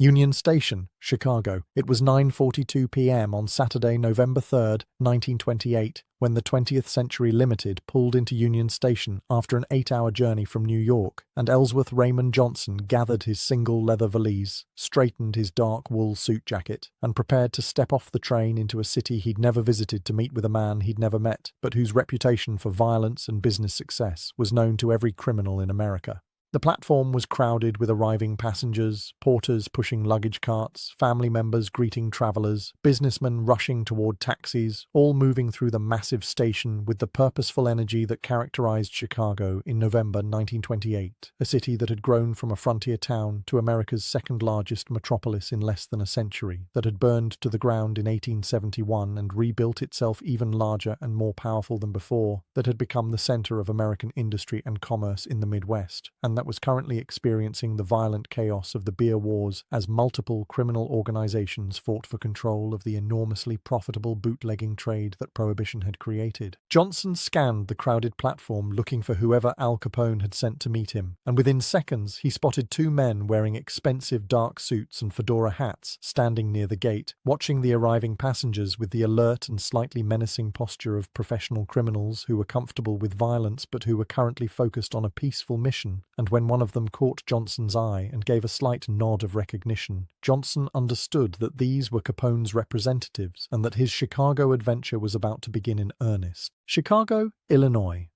Union Station, Chicago. It was 9:42 p.m. on Saturday, November 3rd, 1928, when the 20th Century Limited pulled into Union Station after an 8-hour journey from New York, and Ellsworth Raymond Johnson gathered his single leather valise, straightened his dark wool suit jacket, and prepared to step off the train into a city he'd never visited to meet with a man he'd never met, but whose reputation for violence and business success was known to every criminal in America. The platform was crowded with arriving passengers, porters pushing luggage carts, family members greeting travelers, businessmen rushing toward taxis, all moving through the massive station with the purposeful energy that characterized Chicago in November 1928, a city that had grown from a frontier town to America's second-largest metropolis in less than a century, that had burned to the ground in 1871 and rebuilt itself even larger and more powerful than before, that had become the center of American industry and commerce in the Midwest, and that was currently experiencing the violent chaos of the beer wars as multiple criminal organizations fought for control of the enormously profitable bootlegging trade that Prohibition had created. Johnson scanned the crowded platform looking for whoever Al Capone had sent to meet him, and within seconds he spotted two men wearing expensive dark suits and fedora hats standing near the gate, watching the arriving passengers with the alert and slightly menacing posture of professional criminals who were comfortable with violence but who were currently focused on a peaceful mission. And when one of them caught Johnson's eye and gave a slight nod of recognition, Johnson understood that these were Capone's representatives and that his Chicago adventure was about to begin in earnest. Chicago, Illinois.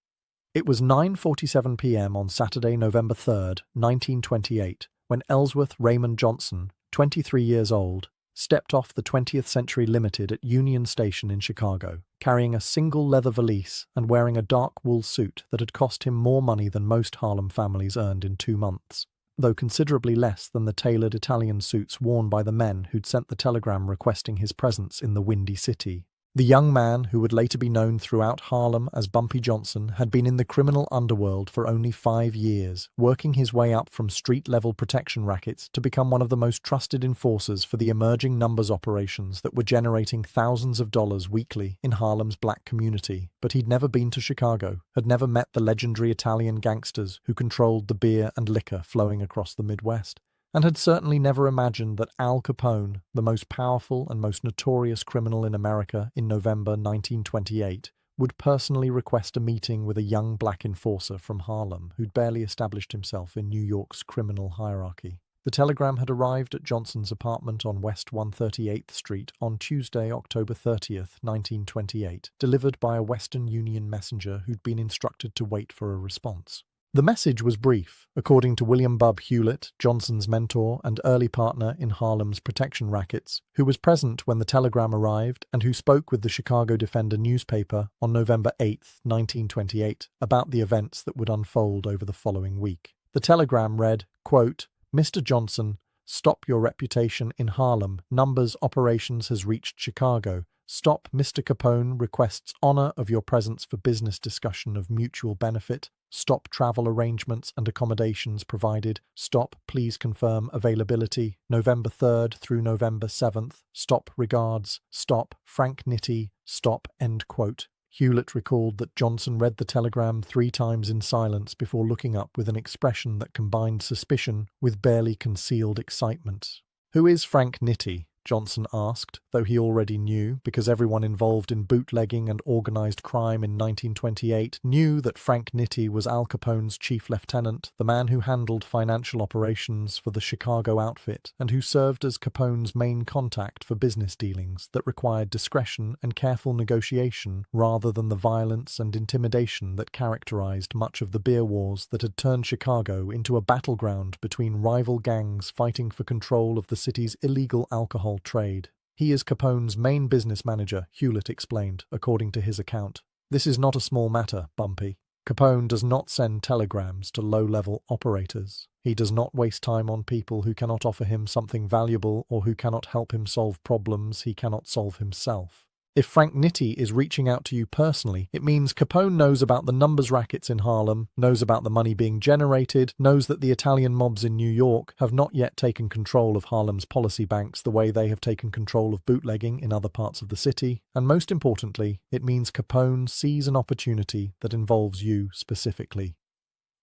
It was 9:47 p.m. on Saturday, November 3rd, 1928, when Ellsworth Raymond Johnson, 23 years old, stepped off the 20th Century Limited at Union Station in Chicago, carrying a single leather valise and wearing a dark wool suit that had cost him more money than most Harlem families earned in 2 months, though considerably less than the tailored Italian suits worn by the men who'd sent the telegram requesting his presence in the Windy City. The young man, who would later be known throughout Harlem as Bumpy Johnson, had been in the criminal underworld for only 5 years, working his way up from street-level protection rackets to become one of the most trusted enforcers for the emerging numbers operations that were generating thousands of dollars weekly in Harlem's black community. But he'd never been to Chicago, had never met the legendary Italian gangsters who controlled the beer and liquor flowing across the Midwest, and had certainly never imagined that Al Capone, the most powerful and most notorious criminal in America in November 1928, would personally request a meeting with a young black enforcer from Harlem who'd barely established himself in New York's criminal hierarchy. The telegram had arrived at Johnson's apartment on West 138th Street on Tuesday, October 30th, 1928, delivered by a Western Union messenger who'd been instructed to wait for a response. The message was brief, according to William "Bub" Hewlett, Johnson's mentor and early partner in Harlem's protection rackets, who was present when the telegram arrived and who spoke with the Chicago Defender newspaper on November 8, 1928, about the events that would unfold over the following week. The telegram read, quote, "Mr. Johnson, stop your reputation in Harlem. Numbers operations has reached Chicago. Stop. Mr. Capone requests honor of your presence for business discussion of mutual benefit. Stop. Travel arrangements and accommodations provided. Stop. Please confirm availability. November 3rd through November 7th. Stop. Regards. Stop. Frank Nitti. Stop." End quote. Hewlett recalled that Johnson read the telegram 3 times in silence before looking up with an expression that combined suspicion with barely concealed excitement. "Who is Frank Nitti?" Johnson asked, though he already knew, because everyone involved in bootlegging and organized crime in 1928 knew that Frank Nitti was Al Capone's chief lieutenant, the man who handled financial operations for the Chicago outfit, and who served as Capone's main contact for business dealings that required discretion and careful negotiation rather than the violence and intimidation that characterized much of the beer wars that had turned Chicago into a battleground between rival gangs fighting for control of the city's illegal alcohol trade. "He is Capone's main business manager," Hewlett explained, according to his account. "This is not a small matter, Bumpy. Capone does not send telegrams to low-level operators. He does not waste time on people who cannot offer him something valuable or who cannot help him solve problems he cannot solve himself. If Frank Nitti is reaching out to you personally, it means Capone knows about the numbers rackets in Harlem, knows about the money being generated, knows that the Italian mobs in New York have not yet taken control of Harlem's policy banks the way they have taken control of bootlegging in other parts of the city, and most importantly, it means Capone sees an opportunity that involves you specifically."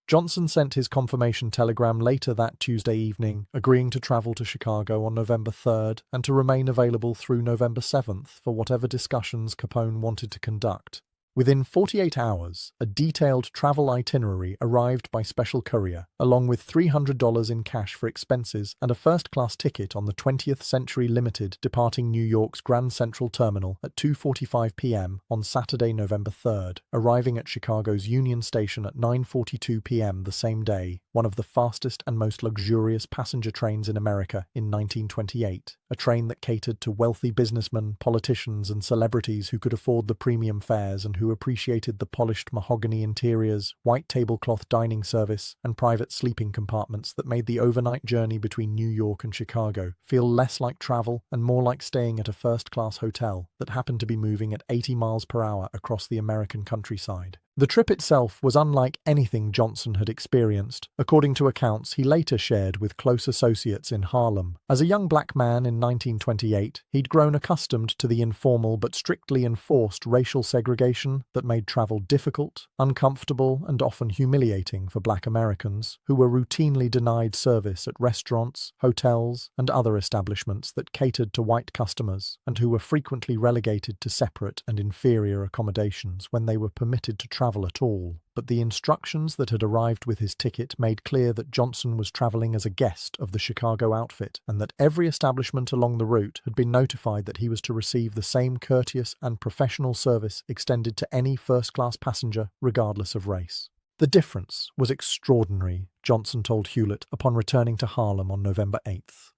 Johnson sent his confirmation telegram later that Tuesday evening, agreeing to travel to Chicago on November 3rd and to remain available through November 7th for whatever discussions Capone wanted to conduct. Within 48 hours, a detailed travel itinerary arrived by special courier, along with $300 in cash for expenses and a first-class ticket on the 20th Century Limited departing New York's Grand Central Terminal at 2:45 p.m. on Saturday, November 3rd, arriving at Chicago's Union Station at 9:42 p.m. the same day, one of the fastest and most luxurious passenger trains in America in 1928, a train that catered to wealthy businessmen, politicians, and celebrities who could afford the premium fares and who appreciated the polished mahogany interiors, white tablecloth dining service, and private sleeping compartments that made the overnight journey between New York and Chicago feel less like travel and more like staying at a first-class hotel that happened to be moving at 80 miles per hour across the American countryside. The trip itself was unlike anything Johnson had experienced, according to accounts he later shared with close associates in Harlem. As a young black man in 1928, he'd grown accustomed to the informal but strictly enforced racial segregation that made travel difficult, uncomfortable, and often humiliating for black Americans, who were routinely denied service at restaurants, hotels, and other establishments that catered to white customers, and who were frequently relegated to separate and inferior accommodations when they were permitted to travel at all. But the instructions that had arrived with his ticket made clear that Johnson was traveling as a guest of the Chicago outfit, and that every establishment along the route had been notified that he was to receive the same courteous and professional service extended to any first-class passenger, regardless of race. The difference was extraordinary, Johnson told Hewlett upon returning to Harlem on November 8th.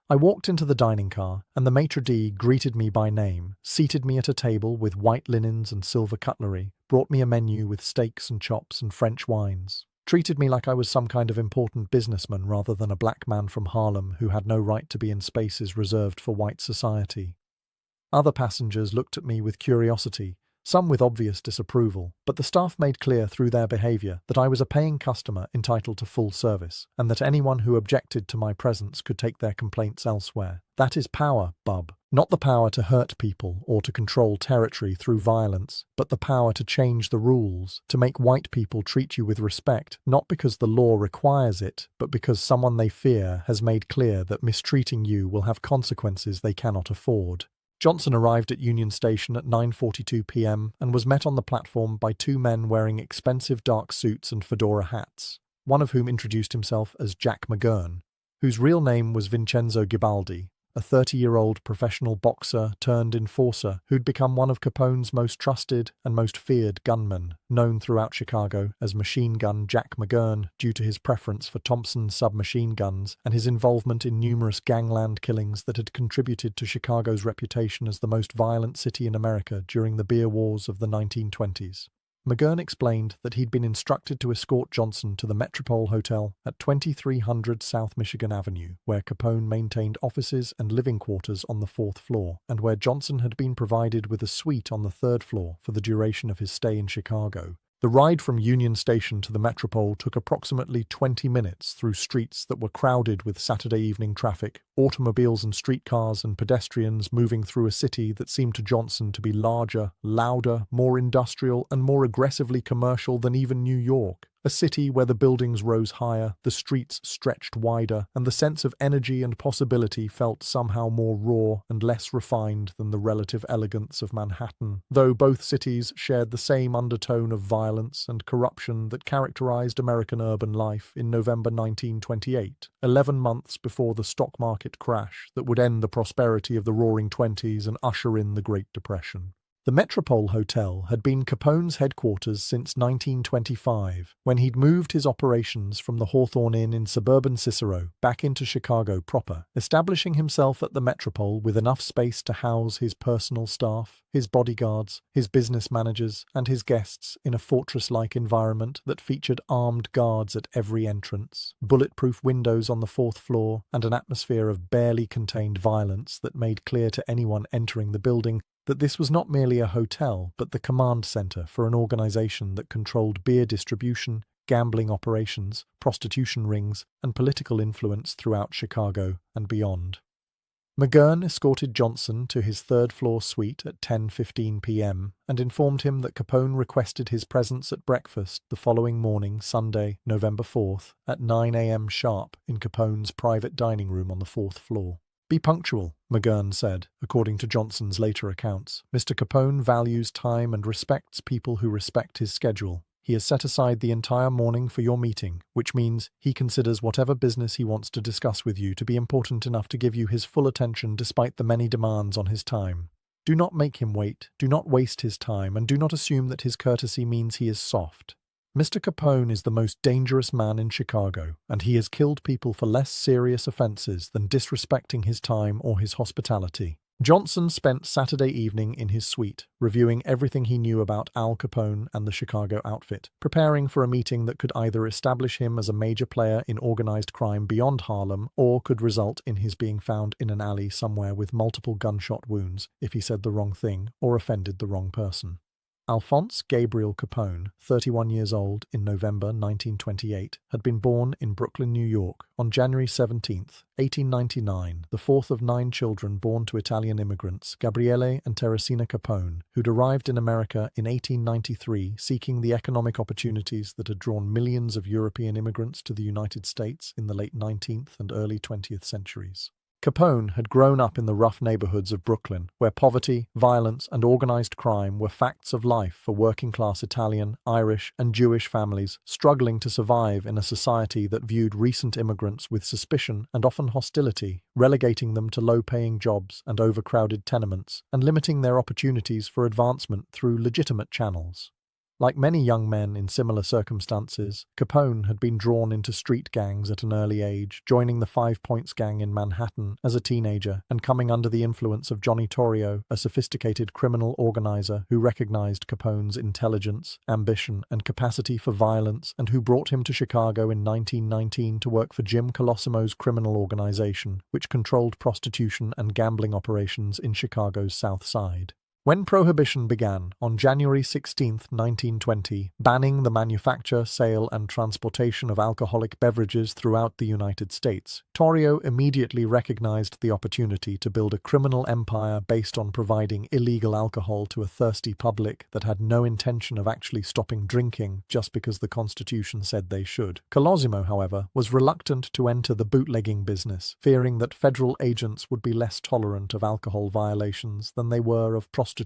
I walked into the dining car, and the maitre d' greeted me by name, seated me at a table with white linens and silver cutlery, brought me a menu with steaks and chops and French wines, treated me like I was some kind of important businessman rather than a black man from Harlem who had no right to be in spaces reserved for white society. Other passengers looked at me with curiosity, some with obvious disapproval, but the staff made clear through their behavior that I was a paying customer entitled to full service, and that anyone who objected to my presence could take their complaints elsewhere. That is power, bub. Not the power to hurt people or to control territory through violence, but the power to change the rules, to make white people treat you with respect, not because the law requires it, but because someone they fear has made clear that mistreating you will have consequences they cannot afford. Johnson arrived at Union Station at 9:42 p.m. and was met on the platform by two men wearing expensive dark suits and fedora hats, one of whom introduced himself as Jack McGurn, whose real name was Vincenzo Gibaldi, a 30-year-old professional boxer turned enforcer who'd become one of Capone's most trusted and most feared gunmen, known throughout Chicago as Machine Gun Jack McGurn due to his preference for Thompson submachine guns and his involvement in numerous gangland killings that had contributed to Chicago's reputation as the most violent city in America during the beer wars of the 1920s. McGurn explained that he'd been instructed to escort Johnson to the Metropole Hotel at 2300 South Michigan Avenue, where Capone maintained offices and living quarters on the 4th floor, and where Johnson had been provided with a suite on the 3rd floor for the duration of his stay in Chicago. The ride from Union Station to the Metropole took approximately 20 minutes through streets that were crowded with Saturday evening traffic, automobiles and streetcars and pedestrians moving through a city that seemed to Johnson to be larger, louder, more industrial, and more aggressively commercial than even New York. A city where the buildings rose higher, the streets stretched wider, and the sense of energy and possibility felt somehow more raw and less refined than the relative elegance of Manhattan, though both cities shared the same undertone of violence and corruption that characterized American urban life in November 1928, 11 months before the stock market crash that would end the prosperity of the Roaring Twenties and usher in the Great Depression. The Metropole Hotel had been Capone's headquarters since 1925, when he'd moved his operations from the Hawthorne Inn in suburban Cicero back into Chicago proper, establishing himself at the Metropole with enough space to house his personal staff, his bodyguards, his business managers, and his guests in a fortress-like environment that featured armed guards at every entrance, bulletproof windows on the 4th floor, and an atmosphere of barely contained violence that made clear to anyone entering the building that this was not merely a hotel, but the command center for an organization that controlled beer distribution, gambling operations, prostitution rings, and political influence throughout Chicago and beyond. McGurn escorted Johnson to his third-floor suite at 10:15 p.m. and informed him that Capone requested his presence at breakfast the following morning, Sunday, November 4th, at 9 a.m. sharp in Capone's private dining room on the fourth floor. "Be punctual," McGurn said, according to Johnson's later accounts. "Mr. Capone values time and respects people who respect his schedule. He has set aside the entire morning for your meeting, which means he considers whatever business he wants to discuss with you to be important enough to give you his full attention despite the many demands on his time. Do not make him wait, do not waste his time, and do not assume that his courtesy means he is soft. Mr. Capone is the most dangerous man in Chicago, and he has killed people for less serious offenses than disrespecting his time or his hospitality." Johnson spent Saturday evening in his suite, reviewing everything he knew about Al Capone and the Chicago outfit, preparing for a meeting that could either establish him as a major player in organized crime beyond Harlem or could result in his being found in an alley somewhere with multiple gunshot wounds if he said the wrong thing or offended the wrong person. Alphonse Gabriel Capone, 31 years old, in November 1928, had been born in Brooklyn, New York, on January 17, 1899, the fourth of 9 children born to Italian immigrants, Gabriele and Teresina Capone, who'd arrived in America in 1893 seeking the economic opportunities that had drawn millions of European immigrants to the United States in the late 19th and early 20th centuries. Capone had grown up in the rough neighborhoods of Brooklyn, where poverty, violence, and organized crime were facts of life for working-class Italian, Irish, and Jewish families struggling to survive in a society that viewed recent immigrants with suspicion and often hostility, relegating them to low-paying jobs and overcrowded tenements, and limiting their opportunities for advancement through legitimate channels. Like many young men in similar circumstances, Capone had been drawn into street gangs at an early age, joining the Five Points gang in Manhattan as a teenager and coming under the influence of Johnny Torrio, a sophisticated criminal organizer who recognized Capone's intelligence, ambition, and capacity for violence and who brought him to Chicago in 1919 to work for Jim Colosimo's criminal organization, which controlled prostitution and gambling operations in Chicago's South Side. When Prohibition began, on January 16, 1920, banning the manufacture, sale, and transportation of alcoholic beverages throughout the United States, Torrio immediately recognized the opportunity to build a criminal empire based on providing illegal alcohol to a thirsty public that had no intention of actually stopping drinking just because the Constitution said they should. Colosimo, however, was reluctant to enter the bootlegging business, fearing that federal agents would be less tolerant of alcohol violations than they were of prostitution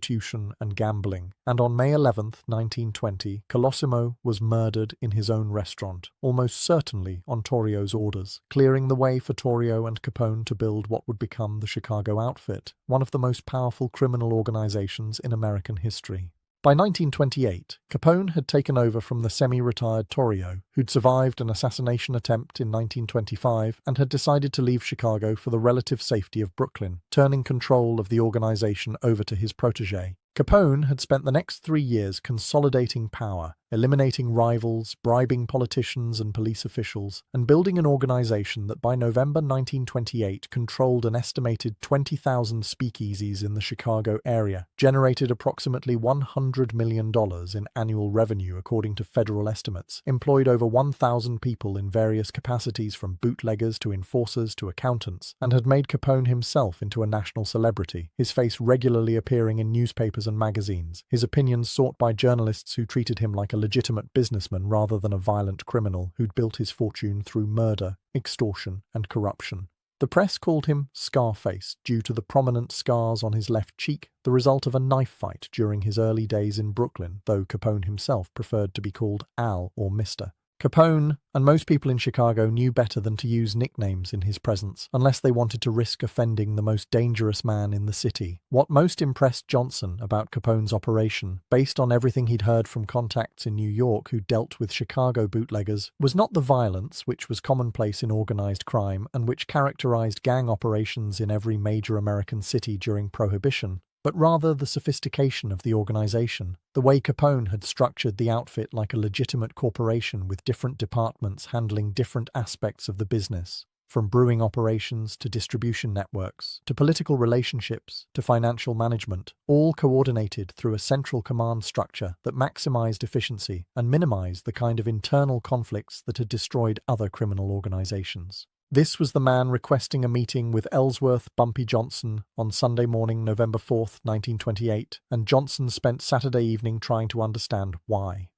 and gambling, and on May 11, 1920, Colosimo was murdered in his own restaurant, almost certainly on Torrio's orders, clearing the way for Torrio and Capone to build what would become the Chicago Outfit, one of the most powerful criminal organizations in American history. By 1928, Capone had taken over from the semi-retired Torrio, who'd survived an assassination attempt in 1925 and had decided to leave Chicago for the relative safety of Brooklyn, turning control of the organization over to his protege. Capone had spent the next 3 years consolidating power, eliminating rivals, bribing politicians and police officials, and building an organization that by November 1928 controlled an estimated 20,000 speakeasies in the Chicago area, generated approximately $100 million in annual revenue according to federal estimates, employed over 1,000 people in various capacities from bootleggers to enforcers to accountants, and had made Capone himself into a national celebrity, his face regularly appearing in newspapers and magazines, his opinions sought by journalists who treated him like a legitimate businessman rather than a violent criminal who'd built his fortune through murder, extortion, and corruption. The press called him Scarface due to the prominent scars on his left cheek, the result of a knife fight during his early days in Brooklyn, though Capone himself preferred to be called Al or Mr. Capone, and most people in Chicago, knew better than to use nicknames in his presence, unless they wanted to risk offending the most dangerous man in the city. What most impressed Johnson about Capone's operation, based on everything he'd heard from contacts in New York who dealt with Chicago bootleggers, was not the violence which was commonplace in organized crime and which characterized gang operations in every major American city during Prohibition, but rather the sophistication of the organization, the way Capone had structured the outfit like a legitimate corporation with different departments handling different aspects of the business, from brewing operations to distribution networks, to political relationships, to financial management, all coordinated through a central command structure that maximized efficiency and minimized the kind of internal conflicts that had destroyed other criminal organizations. This was the man requesting a meeting with Ellsworth Bumpy Johnson on Sunday morning, November 4th, 1928, and Johnson spent Saturday evening trying to understand why.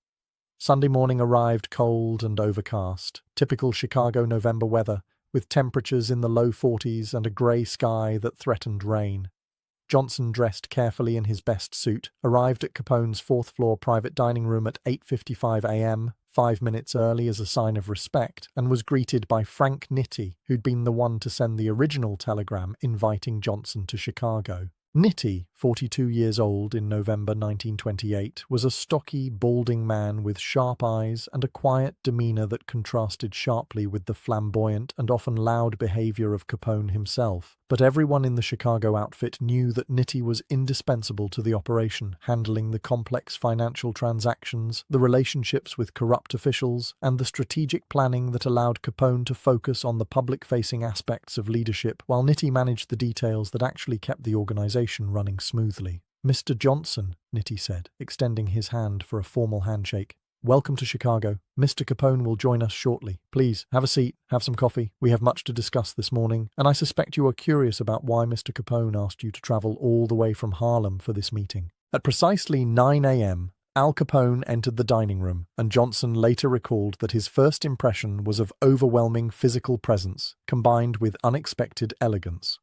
Sunday morning arrived cold and overcast, typical Chicago November weather, with temperatures in the low 40s and a grey sky that threatened rain. Johnson, dressed carefully in his best suit, arrived at Capone's fourth-floor private dining room at 8:55 a.m., 5 minutes early as a sign of respect, and was greeted by Frank Nitti, who'd been the one to send the original telegram inviting Johnson to Chicago. Nitti, 42 years old in November 1928, was a stocky, balding man with sharp eyes and a quiet demeanor that contrasted sharply with the flamboyant and often loud behavior of Capone himself. But everyone in the Chicago outfit knew that Nitti was indispensable to the operation, handling the complex financial transactions, the relationships with corrupt officials, and the strategic planning that allowed Capone to focus on the public-facing aspects of leadership, while Nitti managed the details that actually kept the organization running smoothly. "Mr. Johnson," Nitti said, extending his hand for a formal handshake. "Welcome to Chicago. Mr. Capone will join us shortly. Please, have a seat, have some coffee. We have much to discuss this morning, and I suspect you are curious about why Mr. Capone asked you to travel all the way from Harlem for this meeting." At precisely 9 a.m., Al Capone entered the dining room, and Johnson later recalled that his first impression was of overwhelming physical presence, combined with unexpected elegance.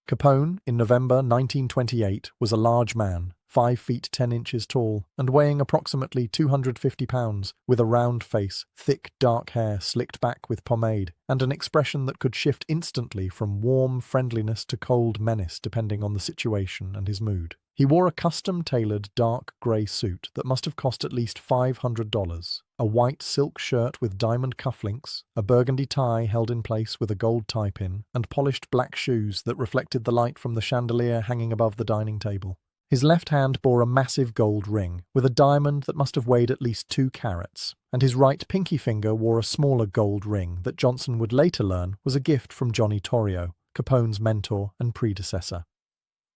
Capone, in November 1928, was a large man, 5 feet 10 inches tall, and weighing approximately 250 pounds, with a round face, thick dark hair slicked back with pomade, and an expression that could shift instantly from warm friendliness to cold menace depending on the situation and his mood. He wore a custom-tailored dark grey suit that must have cost at least $500, a white silk shirt with diamond cufflinks, a burgundy tie held in place with a gold tie-pin, and polished black shoes that reflected the light from the chandelier hanging above the dining table. His left hand bore a massive gold ring, with a diamond that must have weighed at least 2 carats, and his right pinky finger wore a smaller gold ring that Johnson would later learn was a gift from Johnny Torrio, Capone's mentor and predecessor.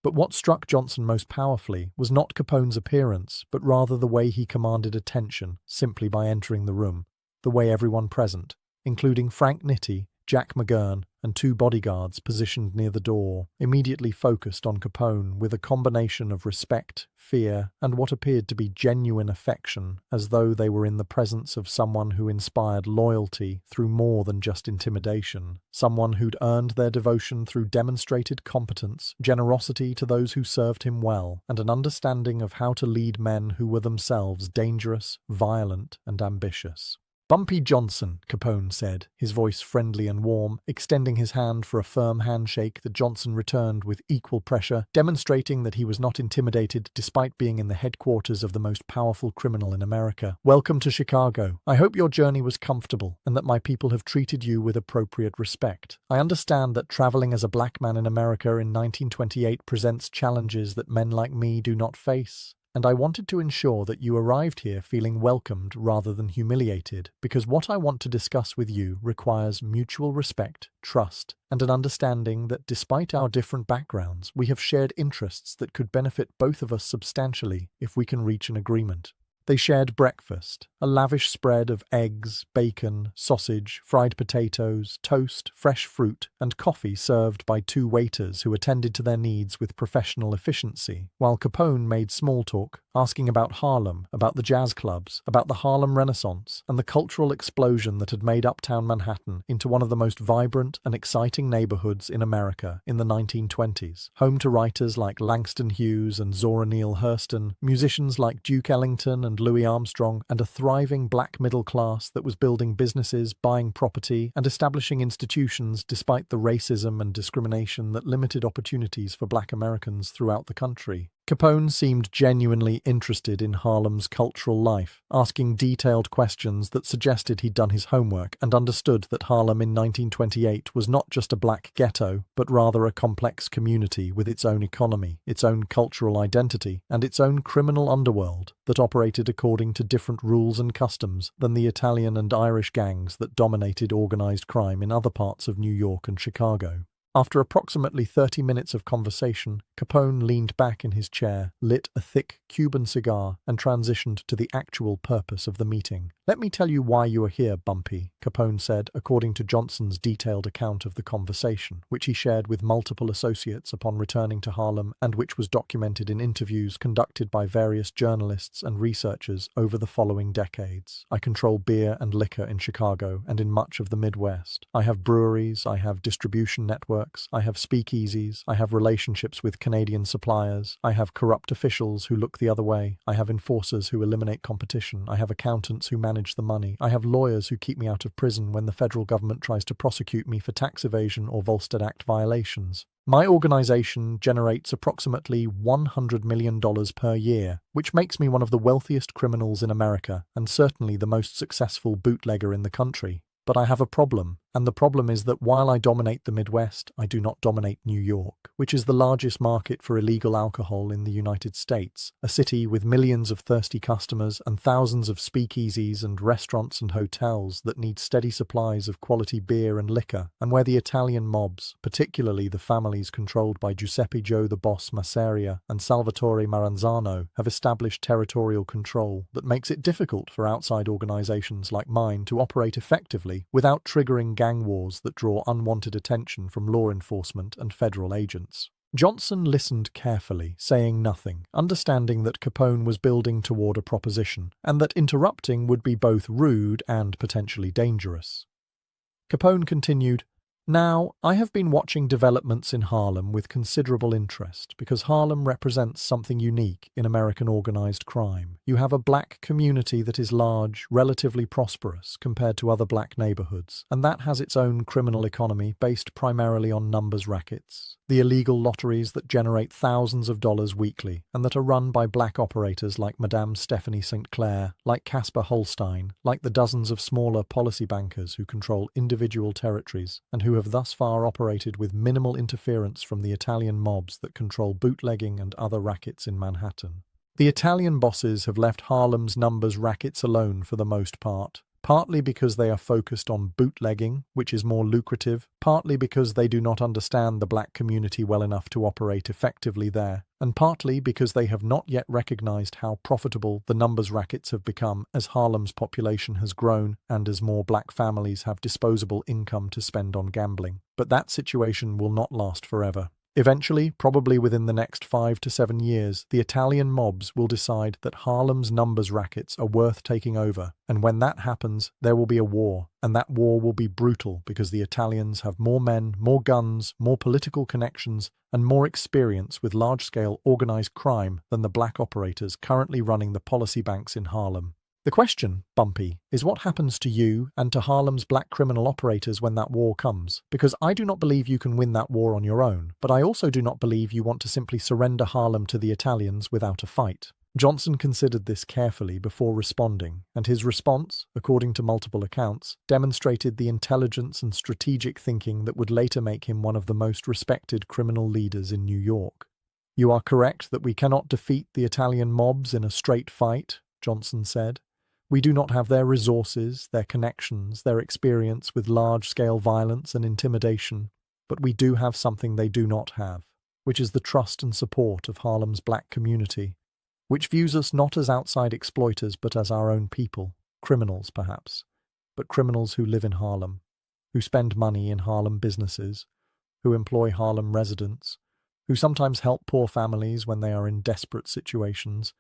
But what struck Johnson most powerfully was not Capone's appearance, but rather the way he commanded attention simply by entering the room, the way everyone present, including Frank Nitti, Jack McGurn, and 2 bodyguards positioned near the door, immediately focused on Capone with a combination of respect, fear, and what appeared to be genuine affection, as though they were in the presence of someone who inspired loyalty through more than just intimidation, someone who'd earned their devotion through demonstrated competence, generosity to those who served him well, and an understanding of how to lead men who were themselves dangerous, violent, and ambitious. "Bumpy Johnson," Capone said, his voice friendly and warm, extending his hand for a firm handshake that Johnson returned with equal pressure, demonstrating that he was not intimidated despite being in the headquarters of the most powerful criminal in America. "Welcome to Chicago. I hope your journey was comfortable and that my people have treated you with appropriate respect. I understand that traveling as a black man in America in 1928 presents challenges that men like me do not face. And I wanted to ensure that you arrived here feeling welcomed rather than humiliated, because what I want to discuss with you requires mutual respect, trust, and an understanding that despite our different backgrounds, we have shared interests that could benefit both of us substantially if we can reach an agreement." They shared breakfast, a lavish spread of eggs, bacon, sausage, fried potatoes, toast, fresh fruit, and coffee served by 2 waiters who attended to their needs with professional efficiency, while Capone made small talk, asking about Harlem, about the jazz clubs, about the Harlem Renaissance, and the cultural explosion that had made uptown Manhattan into one of the most vibrant and exciting neighborhoods in America in the 1920s, home to writers like Langston Hughes and Zora Neale Hurston, musicians like Duke Ellington and Louis Armstrong, and a thriving black middle class that was building businesses, buying property, and establishing institutions despite the racism and discrimination that limited opportunities for black Americans throughout the country. Capone seemed genuinely interested in Harlem's cultural life, asking detailed questions that suggested he'd done his homework and understood that Harlem in 1928 was not just a black ghetto, but rather a complex community with its own economy, its own cultural identity, and its own criminal underworld that operated according to different rules and customs than the Italian and Irish gangs that dominated organized crime in other parts of New York and Chicago. After approximately 30 minutes of conversation, Capone leaned back in his chair, lit a thick Cuban cigar, and transitioned to the actual purpose of the meeting. "Let me tell you why you are here, Bumpy," Capone said, according to Johnson's detailed account of the conversation, which he shared with multiple associates upon returning to Harlem and which was documented in interviews conducted by various journalists and researchers over the following decades. "I control beer and liquor in Chicago and in much of the Midwest. I have breweries, I have distribution networks, I have speakeasies, I have relationships with Canadian suppliers, I have corrupt officials who look the other way, I have enforcers who eliminate competition, I have accountants who manage the money, I have lawyers who keep me out of prison when the federal government tries to prosecute me for tax evasion or Volstead Act violations. My organization generates approximately $100 million per year, which makes me one of the wealthiest criminals in America and certainly the most successful bootlegger in the country. But I have a problem, and the problem is that while I dominate the Midwest, I do not dominate New York, which is the largest market for illegal alcohol in the United States, a city with millions of thirsty customers and thousands of speakeasies and restaurants and hotels that need steady supplies of quality beer and liquor, and where the Italian mobs, particularly the families controlled by Giuseppe Joe the Boss Masseria and Salvatore Maranzano, have established territorial control that makes it difficult for outside organizations like mine to operate effectively without triggering gang wars that draw unwanted attention from law enforcement and federal agents. Johnson listened carefully, saying nothing, understanding that Capone was building toward a proposition, and that interrupting would be both rude and potentially dangerous. Capone continued, "Now, I have been watching developments in Harlem with considerable interest because Harlem represents something unique in American organized crime. You have a black community that is large, relatively prosperous compared to other black neighborhoods, and that has its own criminal economy based primarily on numbers rackets, the illegal lotteries that generate thousands of dollars weekly and that are run by black operators like Madame Stephanie St. Clair, like Casper Holstein, like the dozens of smaller policy bankers who control individual territories and who have thus far operated with minimal interference from the Italian mobs that control bootlegging and other rackets in Manhattan. The Italian bosses have left Harlem's numbers rackets alone for the most part, partly because they are focused on bootlegging, which is more lucrative, partly because they do not understand the black community well enough to operate effectively there, and partly because they have not yet recognized how profitable the numbers rackets have become as Harlem's population has grown and as more black families have disposable income to spend on gambling. But that situation will not last forever. Eventually, probably within the next 5 to 7 years, the Italian mobs will decide that Harlem's numbers rackets are worth taking over, and when that happens, there will be a war, and that war will be brutal because the Italians have more men, more guns, more political connections, and more experience with large-scale organized crime than the black operators currently running the policy banks in Harlem. The question, Bumpy, is what happens to you and to Harlem's black criminal operators when that war comes? Because I do not believe you can win that war on your own, but I also do not believe you want to simply surrender Harlem to the Italians without a fight. Johnson considered this carefully before responding, and his response, according to multiple accounts, demonstrated the intelligence and strategic thinking that would later make him one of the most respected criminal leaders in New York. "You are correct that we cannot defeat the Italian mobs in a straight fight," Johnson said. "We do not have their resources, their connections, their experience with large-scale violence and intimidation, but we do have something they do not have, which is the trust and support of Harlem's black community, which views us not as outside exploiters but as our own people, criminals perhaps, but criminals who live in Harlem, who spend money in Harlem businesses, who employ Harlem residents, who sometimes help poor families when they are in desperate situations,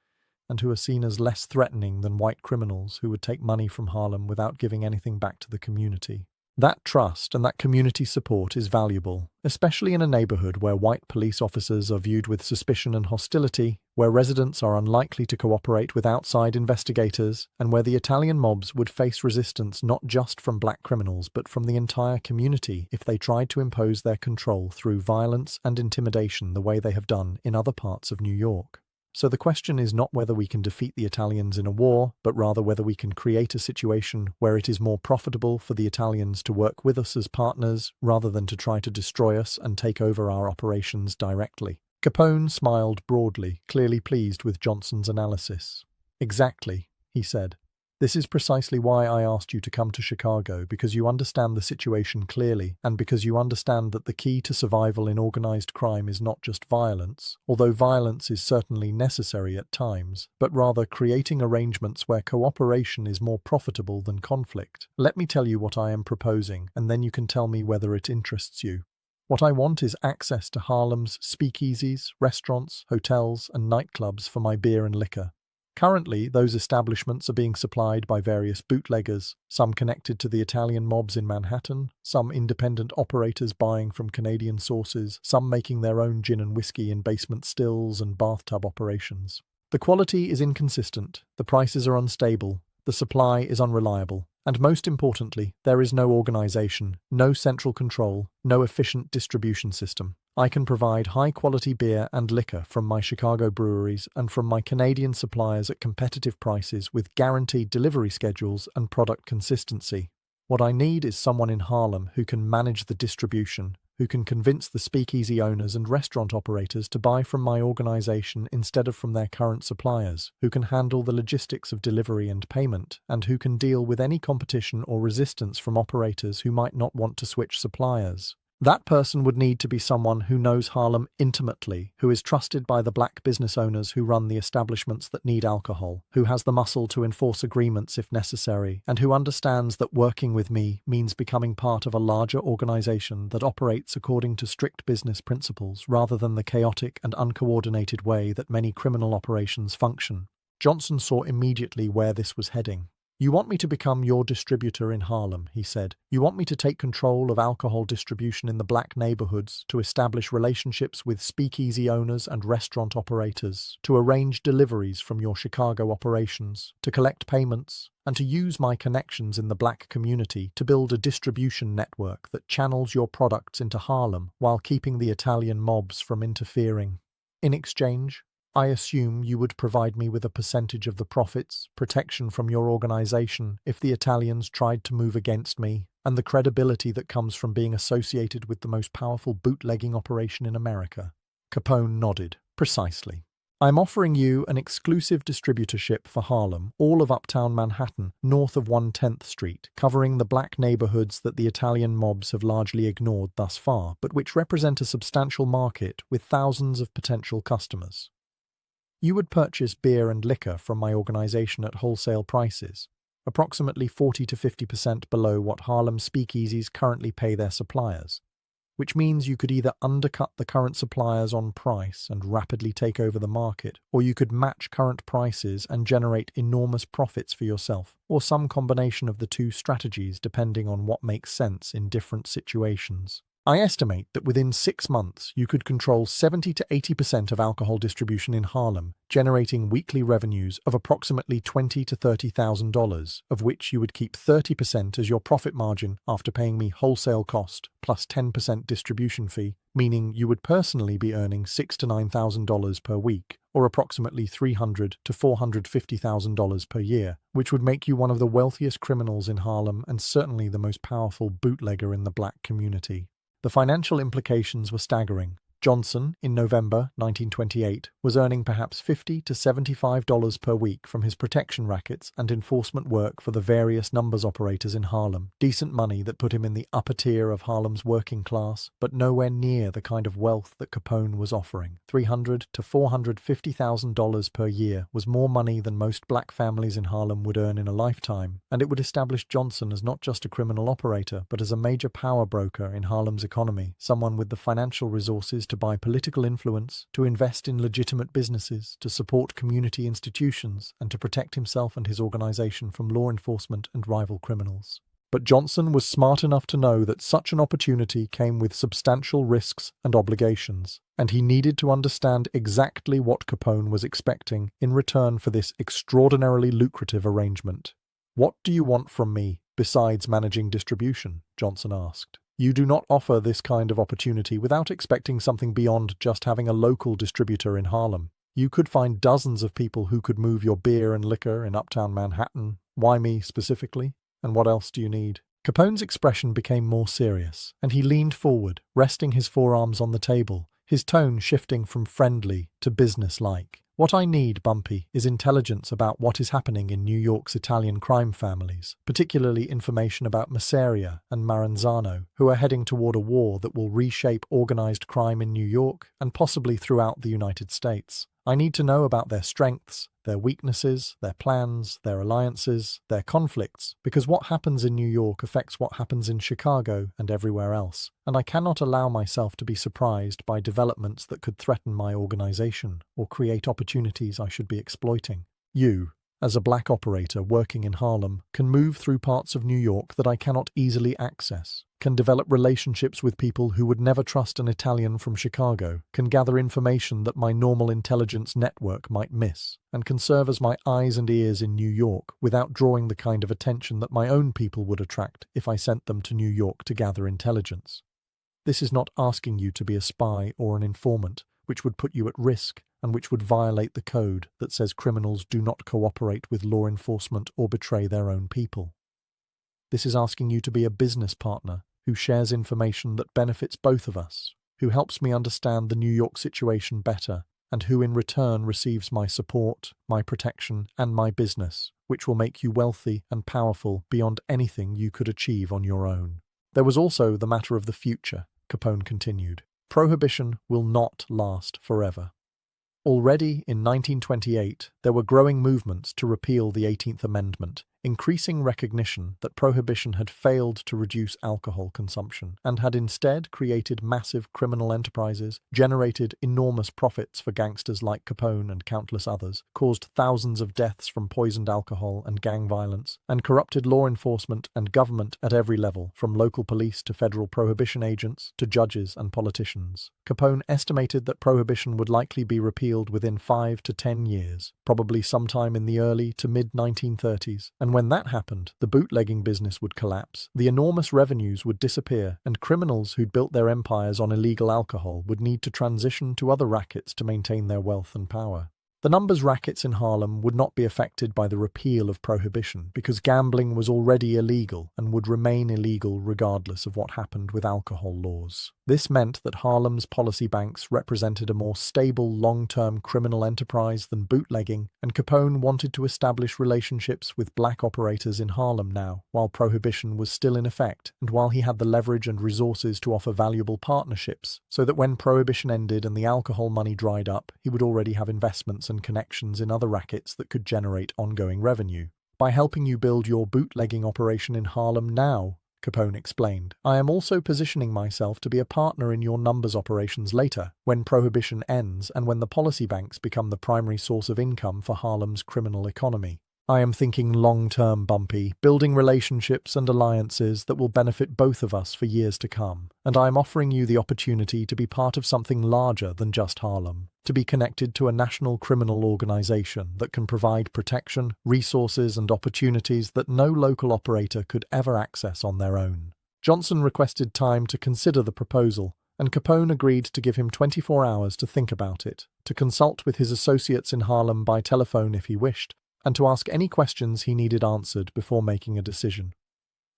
and who are seen as less threatening than white criminals who would take money from Harlem without giving anything back to the community. That trust and that community support is valuable, especially in a neighborhood where white police officers are viewed with suspicion and hostility, where residents are unlikely to cooperate with outside investigators, and where the Italian mobs would face resistance not just from black criminals but from the entire community if they tried to impose their control through violence and intimidation the way they have done in other parts of New York. So the question is not whether we can defeat the Italians in a war, but rather whether we can create a situation where it is more profitable for the Italians to work with us as partners rather than to try to destroy us and take over our operations directly. Capone smiled broadly, clearly pleased with Johnson's analysis. "Exactly," he said. This is precisely why I asked you to come to Chicago, because you understand the situation clearly, and because you understand that the key to survival in organized crime is not just violence, although violence is certainly necessary at times, but rather creating arrangements where cooperation is more profitable than conflict. Let me tell you what I am proposing, and then you can tell me whether it interests you. What I want is access to Harlem's speakeasies, restaurants, hotels, and nightclubs for my beer and liquor. Currently, those establishments are being supplied by various bootleggers, some connected to the Italian mobs in Manhattan, some independent operators buying from Canadian sources, some making their own gin and whiskey in basement stills and bathtub operations. The quality is inconsistent, the prices are unstable, the supply is unreliable, and most importantly, there is no organization, no central control, no efficient distribution system. I can provide high-quality beer and liquor from my Chicago breweries and from my Canadian suppliers at competitive prices with guaranteed delivery schedules and product consistency. What I need is someone in Harlem who can manage the distribution, who can convince the speakeasy owners and restaurant operators to buy from my organization instead of from their current suppliers, who can handle the logistics of delivery and payment, and who can deal with any competition or resistance from operators who might not want to switch suppliers. That person would need to be someone who knows Harlem intimately, who is trusted by the black business owners who run the establishments that need alcohol, who has the muscle to enforce agreements if necessary, and who understands that working with me means becoming part of a larger organization that operates according to strict business principles rather than the chaotic and uncoordinated way that many criminal operations function. Johnson saw immediately where this was heading. "You want me to become your distributor in Harlem," he said. "You want me to take control of alcohol distribution in the black neighborhoods, to establish relationships with speakeasy owners and restaurant operators, to arrange deliveries from your Chicago operations, to collect payments, and to use my connections in the black community to build a distribution network that channels your products into Harlem while keeping the Italian mobs from interfering. In exchange, I assume you would provide me with a percentage of the profits, protection from your organization if the Italians tried to move against me, and the credibility that comes from being associated with the most powerful bootlegging operation in America." Capone nodded. "Precisely. I'm offering you an exclusive distributorship for Harlem, all of uptown Manhattan, north of 110th Street, covering the black neighborhoods that the Italian mobs have largely ignored thus far, but which represent a substantial market with thousands of potential customers. You would purchase beer and liquor from my organization at wholesale prices, approximately 40 to 50% below what Harlem speakeasies currently pay their suppliers, which means you could either undercut the current suppliers on price and rapidly take over the market, or you could match current prices and generate enormous profits for yourself, or some combination of the two strategies depending on what makes sense in different situations. I estimate that within 6 months you could control 70 to 80% of alcohol distribution in Harlem, generating weekly revenues of approximately $20,000 to $30,000, of which you would keep 30% as your profit margin after paying me wholesale cost plus 10% distribution fee, meaning you would personally be earning $6,000 to $9,000 per week, or approximately $300,000 to $450,000 per year, which would make you one of the wealthiest criminals in Harlem and certainly the most powerful bootlegger in the black community." The financial implications were staggering. Johnson, in November 1928, was earning perhaps $50 to $75 per week from his protection rackets and enforcement work for the various numbers operators in Harlem. Decent money that put him in the upper tier of Harlem's working class, but nowhere near the kind of wealth that Capone was offering. $300,000 to $450,000 per year was more money than most black families in Harlem would earn in a lifetime, and it would establish Johnson as not just a criminal operator, but as a major power broker in Harlem's economy, someone with the financial resources to buy political influence, to invest in legitimate businesses, to support community institutions, and to protect himself and his organization from law enforcement and rival criminals. But Johnson was smart enough to know that such an opportunity came with substantial risks and obligations, and he needed to understand exactly what Capone was expecting in return for this extraordinarily lucrative arrangement. "What do you want from me, besides managing distribution?" Johnson asked. "You do not offer this kind of opportunity without expecting something beyond just having a local distributor in Harlem. You could find dozens of people who could move your beer and liquor in uptown Manhattan. Why me specifically? And what else do you need?" Capone's expression became more serious, and he leaned forward, resting his forearms on the table, his tone shifting from friendly to business-like. What I need, Bumpy, is intelligence about what is happening in New York's Italian crime families, particularly information about Masseria and Maranzano, who are heading toward a war that will reshape organized crime in New York and possibly throughout the United States. I need to know about their strengths, their weaknesses, their plans, their alliances, their conflicts, because what happens in New York affects what happens in Chicago and everywhere else, and I cannot allow myself to be surprised by developments that could threaten my organization or create opportunities I should be exploiting. You, as a black operator working in Harlem, can move through parts of New York that I cannot easily access, can develop relationships with people who would never trust an Italian from Chicago, can gather information that my normal intelligence network might miss, and can serve as my eyes and ears in New York without drawing the kind of attention that my own people would attract if I sent them to New York to gather intelligence. This is not asking you to be a spy or an informant, which would put you at risk and which would violate the code that says criminals do not cooperate with law enforcement or betray their own people. This is asking you to be a business partner who shares information that benefits both of us, who helps me understand the New York situation better, and who in return receives my support, my protection, and my business, which will make you wealthy and powerful beyond anything you could achieve on your own. There was also the matter of the future, Capone continued. Prohibition will not last forever. Already in 1928, there were growing movements to repeal the 18th Amendment, increasing recognition that prohibition had failed to reduce alcohol consumption and had instead created massive criminal enterprises, generated enormous profits for gangsters like Capone and countless others, caused thousands of deaths from poisoned alcohol and gang violence, and corrupted law enforcement and government at every level, from local police to federal prohibition agents to judges and politicians. Capone estimated that prohibition would likely be repealed within 5 to 10 years, probably sometime in the early to mid-1930s, and when that happened, the bootlegging business would collapse, the enormous revenues would disappear, and criminals who'd built their empires on illegal alcohol would need to transition to other rackets to maintain their wealth and power. The numbers rackets in Harlem would not be affected by the repeal of prohibition because gambling was already illegal and would remain illegal regardless of what happened with alcohol laws. This meant that Harlem's policy banks represented a more stable long-term criminal enterprise than bootlegging, and Capone wanted to establish relationships with black operators in Harlem now, while prohibition was still in effect, and while he had the leverage and resources to offer valuable partnerships, so that when prohibition ended and the alcohol money dried up, he would already have investments and connections in other rackets that could generate ongoing revenue. By helping you build your bootlegging operation in Harlem now, Capone explained, I am also positioning myself to be a partner in your numbers operations later, when prohibition ends and when the policy banks become the primary source of income for Harlem's criminal economy. I am thinking long-term, Bumpy, building relationships and alliances that will benefit both of us for years to come, and I am offering you the opportunity to be part of something larger than just Harlem, to be connected to a national criminal organization that can provide protection, resources, and opportunities that no local operator could ever access on their own. Johnson requested time to consider the proposal, and Capone agreed to give him 24 hours to think about it, to consult with his associates in Harlem by telephone if he wished, and to ask any questions he needed answered before making a decision.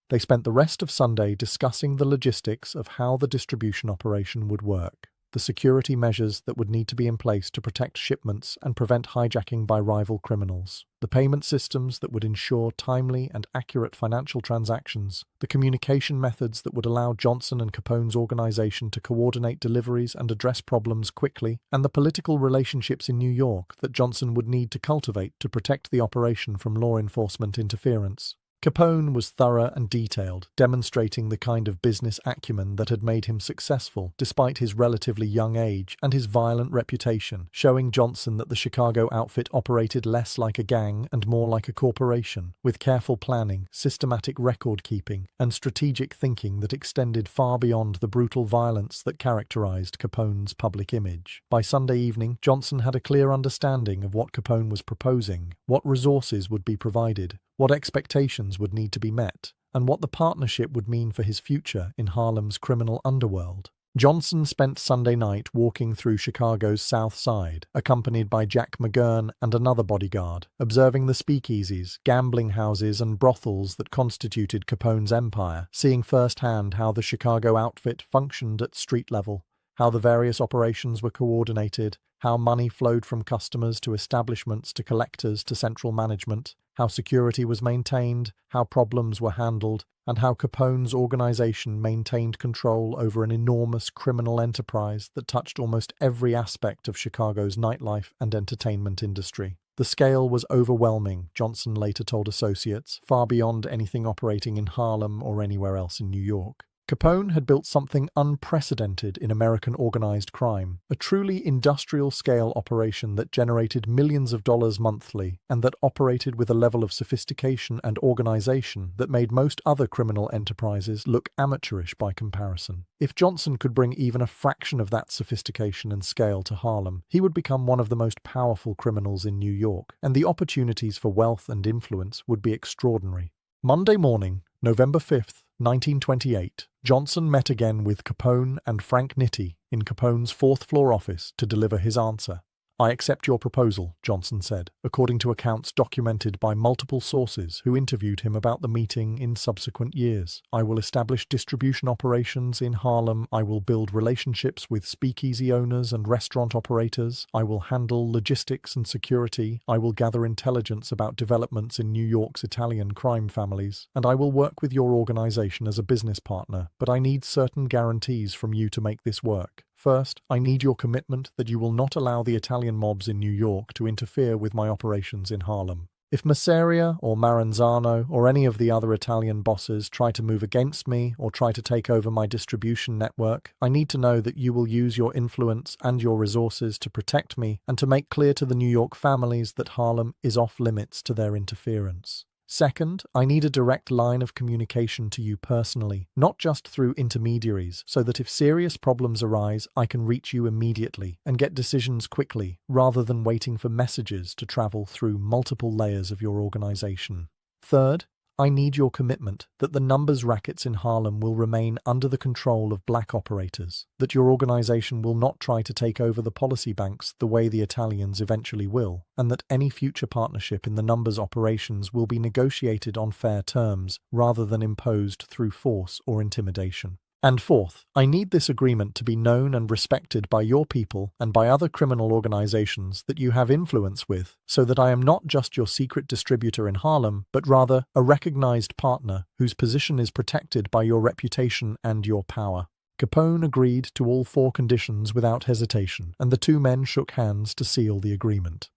They spent the rest of Sunday discussing the logistics of how the distribution operation would work, the security measures that would need to be in place to protect shipments and prevent hijacking by rival criminals, the payment systems that would ensure timely and accurate financial transactions, the communication methods that would allow Johnson and Capone's organization to coordinate deliveries and address problems quickly, and the political relationships in New York that Johnson would need to cultivate to protect the operation from law enforcement interference. Capone was thorough and detailed, demonstrating the kind of business acumen that had made him successful despite his relatively young age and his violent reputation, showing Johnson that the Chicago outfit operated less like a gang and more like a corporation, with careful planning, systematic record-keeping, and strategic thinking that extended far beyond the brutal violence that characterized Capone's public image. By Sunday evening, Johnson had a clear understanding of what Capone was proposing, what resources would be provided, what expectations would need to be met, and what the partnership would mean for his future in Harlem's criminal underworld. Johnson spent Sunday night walking through Chicago's South Side, accompanied by Jack McGurn and another bodyguard, observing the speakeasies, gambling houses, and brothels that constituted Capone's empire, seeing firsthand how the Chicago outfit functioned at street level, how the various operations were coordinated, how money flowed from customers to establishments to collectors to central management, how security was maintained, how problems were handled, and how Capone's organization maintained control over an enormous criminal enterprise that touched almost every aspect of Chicago's nightlife and entertainment industry. The scale was overwhelming, Johnson later told associates, far beyond anything operating in Harlem or anywhere else in New York. Capone had built something unprecedented in American organized crime, a truly industrial-scale operation that generated millions of dollars monthly and that operated with a level of sophistication and organization that made most other criminal enterprises look amateurish by comparison. If Johnson could bring even a fraction of that sophistication and scale to Harlem, he would become one of the most powerful criminals in New York, and the opportunities for wealth and influence would be extraordinary. Monday morning, November 5th, 1928, Johnson met again with Capone and Frank Nitti in Capone's fourth-floor office to deliver his answer. "I accept your proposal," Johnson said, according to accounts documented by multiple sources who interviewed him about the meeting in subsequent years. "I will establish distribution operations in Harlem. I will build relationships with speakeasy owners and restaurant operators. I will handle logistics and security. I will gather intelligence about developments in New York's Italian crime families. And I will work with your organization as a business partner, but I need certain guarantees from you to make this work. First, I need your commitment that you will not allow the Italian mobs in New York to interfere with my operations in Harlem. If Masseria or Maranzano or any of the other Italian bosses try to move against me or try to take over my distribution network, I need to know that you will use your influence and your resources to protect me and to make clear to the New York families that Harlem is off limits to their interference. Second, I need a direct line of communication to you personally, not just through intermediaries, so that if serious problems arise, I can reach you immediately and get decisions quickly, rather than waiting for messages to travel through multiple layers of your organization. Third, I need your commitment that the numbers rackets in Harlem will remain under the control of black operators, that your organization will not try to take over the policy banks the way the Italians eventually will, and that any future partnership in the numbers operations will be negotiated on fair terms rather than imposed through force or intimidation. And fourth, I need this agreement to be known and respected by your people and by other criminal organizations that you have influence with, so that I am not just your secret distributor in Harlem, but rather a recognized partner whose position is protected by your reputation and your power." Capone agreed to all four conditions without hesitation, and the two men shook hands to seal the agreement.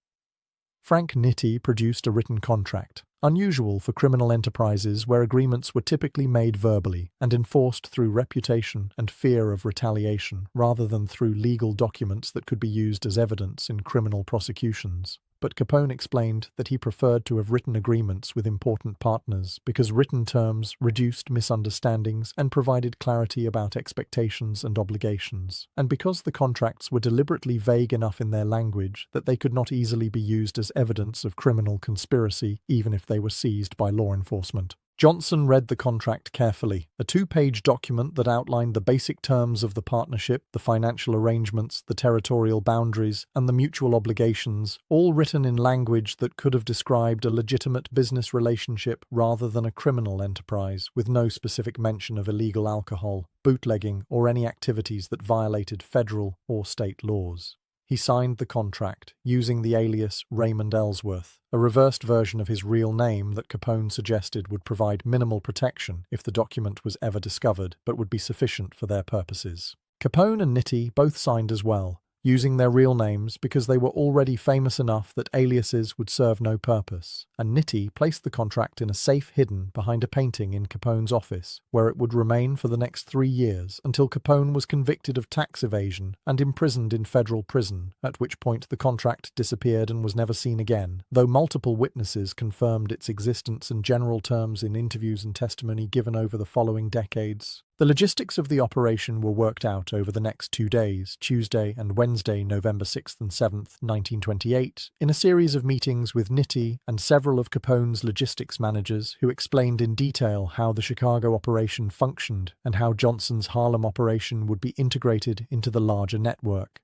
Frank Nitti produced a written contract, unusual for criminal enterprises where agreements were typically made verbally and enforced through reputation and fear of retaliation rather than through legal documents that could be used as evidence in criminal prosecutions. But Capone explained that he preferred to have written agreements with important partners because written terms reduced misunderstandings and provided clarity about expectations and obligations, and because the contracts were deliberately vague enough in their language that they could not easily be used as evidence of criminal conspiracy, even if they were seized by law enforcement. Johnson read the contract carefully, a two-page document that outlined the basic terms of the partnership, the financial arrangements, the territorial boundaries, and the mutual obligations, all written in language that could have described a legitimate business relationship rather than a criminal enterprise, with no specific mention of illegal alcohol, bootlegging, or any activities that violated federal or state laws. He signed the contract, using the alias Raymond Ellsworth, a reversed version of his real name that Capone suggested would provide minimal protection if the document was ever discovered, but would be sufficient for their purposes. Capone and Nitti both signed as well, using their real names because they were already famous enough that aliases would serve no purpose, and Nitti placed the contract in a safe hidden behind a painting in Capone's office, where it would remain for the next 3 years until Capone was convicted of tax evasion and imprisoned in federal prison, at which point the contract disappeared and was never seen again, though multiple witnesses confirmed its existence and general terms in interviews and testimony given over the following decades. The logistics of the operation were worked out over the next 2 days, Tuesday and Wednesday, November 6th and 7th, 1928, in a series of meetings with Nitti and several of Capone's logistics managers who explained in detail how the Chicago operation functioned and how Johnson's Harlem operation would be integrated into the larger network.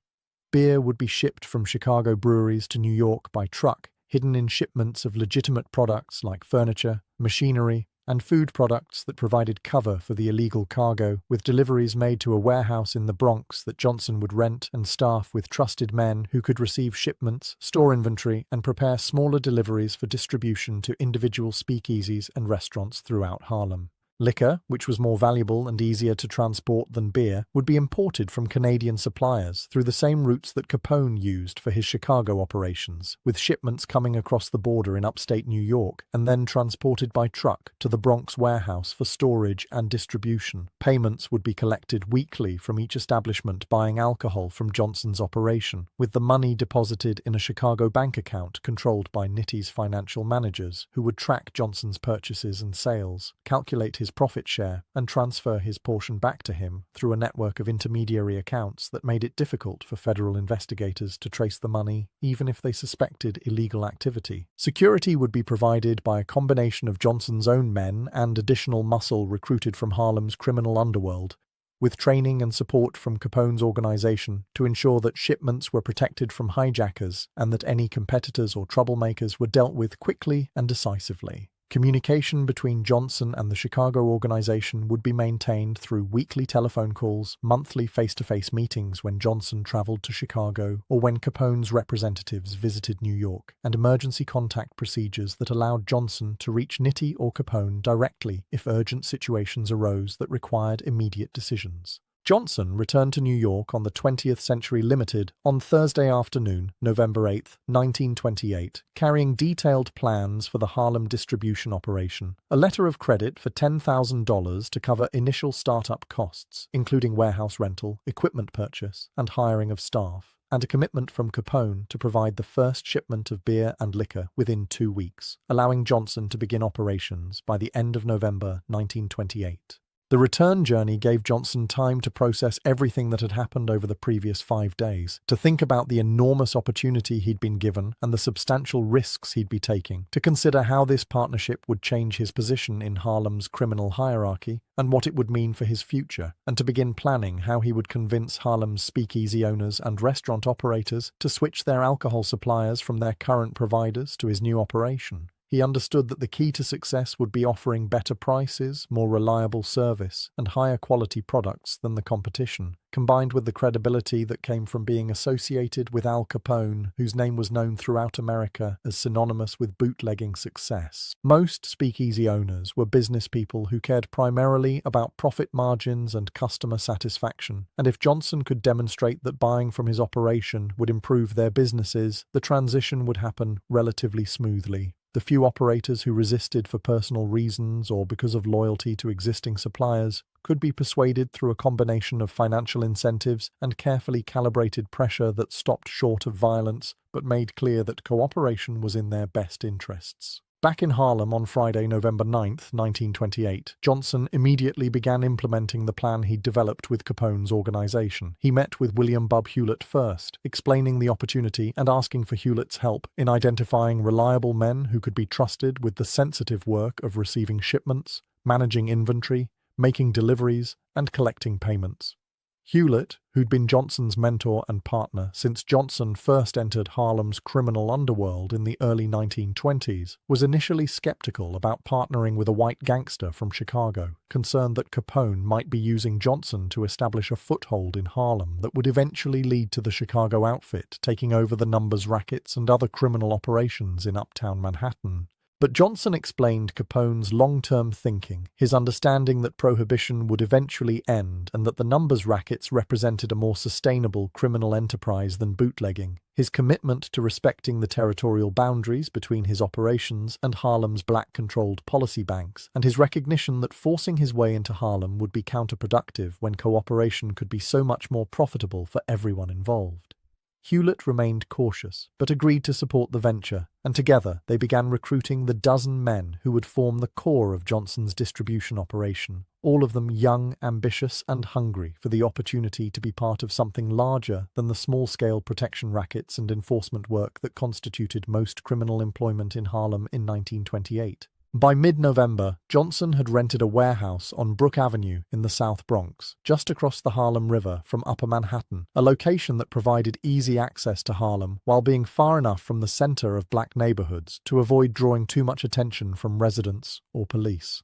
Beer would be shipped from Chicago breweries to New York by truck, hidden in shipments of legitimate products like furniture, machinery, and food products that provided cover for the illegal cargo, with deliveries made to a warehouse in the Bronx that Johnson would rent and staff with trusted men who could receive shipments, store inventory, and prepare smaller deliveries for distribution to individual speakeasies and restaurants throughout Harlem. Liquor, which was more valuable and easier to transport than beer, would be imported from Canadian suppliers through the same routes that Capone used for his Chicago operations, with shipments coming across the border in upstate New York and then transported by truck to the Bronx warehouse for storage and distribution. Payments would be collected weekly from each establishment buying alcohol from Johnson's operation, with the money deposited in a Chicago bank account controlled by Nitty's financial managers, who would track Johnson's purchases and sales, calculate his profit share, and transfer his portion back to him through a network of intermediary accounts that made it difficult for federal investigators to trace the money, even if they suspected illegal activity. Security would be provided by a combination of Johnson's own men and additional muscle recruited from Harlem's criminal underworld, with training and support from Capone's organization to ensure that shipments were protected from hijackers and that any competitors or troublemakers were dealt with quickly and decisively. Communication between Johnson and the Chicago organization would be maintained through weekly telephone calls, monthly face-to-face meetings when Johnson traveled to Chicago or when Capone's representatives visited New York, and emergency contact procedures that allowed Johnson to reach Nitti or Capone directly if urgent situations arose that required immediate decisions. Johnson returned to New York on the 20th Century Limited on Thursday afternoon, November 8, 1928, carrying detailed plans for the Harlem distribution operation, a letter of credit for $10,000 to cover initial startup costs, including warehouse rental, equipment purchase, and hiring of staff, and a commitment from Capone to provide the first shipment of beer and liquor within 2 weeks, allowing Johnson to begin operations by the end of November 1928. The return journey gave Johnson time to process everything that had happened over the previous 5 days, to think about the enormous opportunity he'd been given and the substantial risks he'd be taking, to consider how this partnership would change his position in Harlem's criminal hierarchy and what it would mean for his future, and to begin planning how he would convince Harlem's speakeasy owners and restaurant operators to switch their alcohol suppliers from their current providers to his new operation. He understood that the key to success would be offering better prices, more reliable service, and higher quality products than the competition, combined with the credibility that came from being associated with Al Capone, whose name was known throughout America as synonymous with bootlegging success. Most speakeasy owners were business people who cared primarily about profit margins and customer satisfaction, and if Johnson could demonstrate that buying from his operation would improve their businesses, the transition would happen relatively smoothly. The few operators who resisted for personal reasons or because of loyalty to existing suppliers could be persuaded through a combination of financial incentives and carefully calibrated pressure that stopped short of violence but made clear that cooperation was in their best interests. Back in Harlem on Friday, November 9, 1928, Johnson immediately began implementing the plan he'd developed with Capone's organization. He met with William "Bub" Hewlett first, explaining the opportunity and asking for Hewlett's help in identifying reliable men who could be trusted with the sensitive work of receiving shipments, managing inventory, making deliveries, and collecting payments. Hewlett, who'd been Johnson's mentor and partner since Johnson first entered Harlem's criminal underworld in the early 1920s, was initially skeptical about partnering with a white gangster from Chicago, concerned that Capone might be using Johnson to establish a foothold in Harlem that would eventually lead to the Chicago outfit taking over the numbers rackets and other criminal operations in uptown Manhattan. But Johnson explained Capone's long-term thinking, his understanding that prohibition would eventually end and that the numbers rackets represented a more sustainable criminal enterprise than bootlegging, his commitment to respecting the territorial boundaries between his operations and Harlem's black-controlled policy banks, and his recognition that forcing his way into Harlem would be counterproductive when cooperation could be so much more profitable for everyone involved. Hewlett remained cautious, but agreed to support the venture, and together they began recruiting the dozen men who would form the core of Johnson's distribution operation, all of them young, ambitious, and hungry for the opportunity to be part of something larger than the small-scale protection rackets and enforcement work that constituted most criminal employment in Harlem in 1928. By mid-November, Johnson had rented a warehouse on Brook Avenue in the South Bronx, just across the Harlem River from Upper Manhattan, a location that provided easy access to Harlem while being far enough from the center of black neighborhoods to avoid drawing too much attention from residents or police.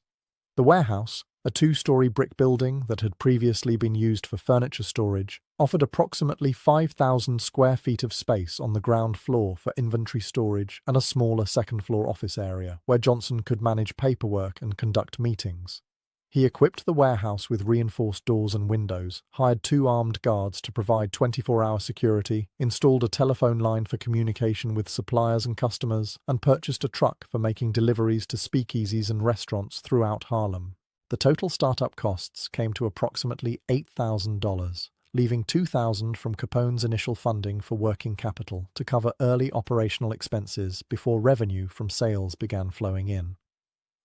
The warehouse, a two-story brick building that had previously been used for furniture storage, offered approximately 5,000 square feet of space on the ground floor for inventory storage and a smaller second-floor office area where Johnson could manage paperwork and conduct meetings. He equipped the warehouse with reinforced doors and windows, hired 2 armed guards to provide 24-hour security, installed a telephone line for communication with suppliers and customers, and purchased a truck for making deliveries to speakeasies and restaurants throughout Harlem. The total startup costs came to approximately $8,000, leaving $2,000 from Capone's initial funding for working capital to cover early operational expenses before revenue from sales began flowing in.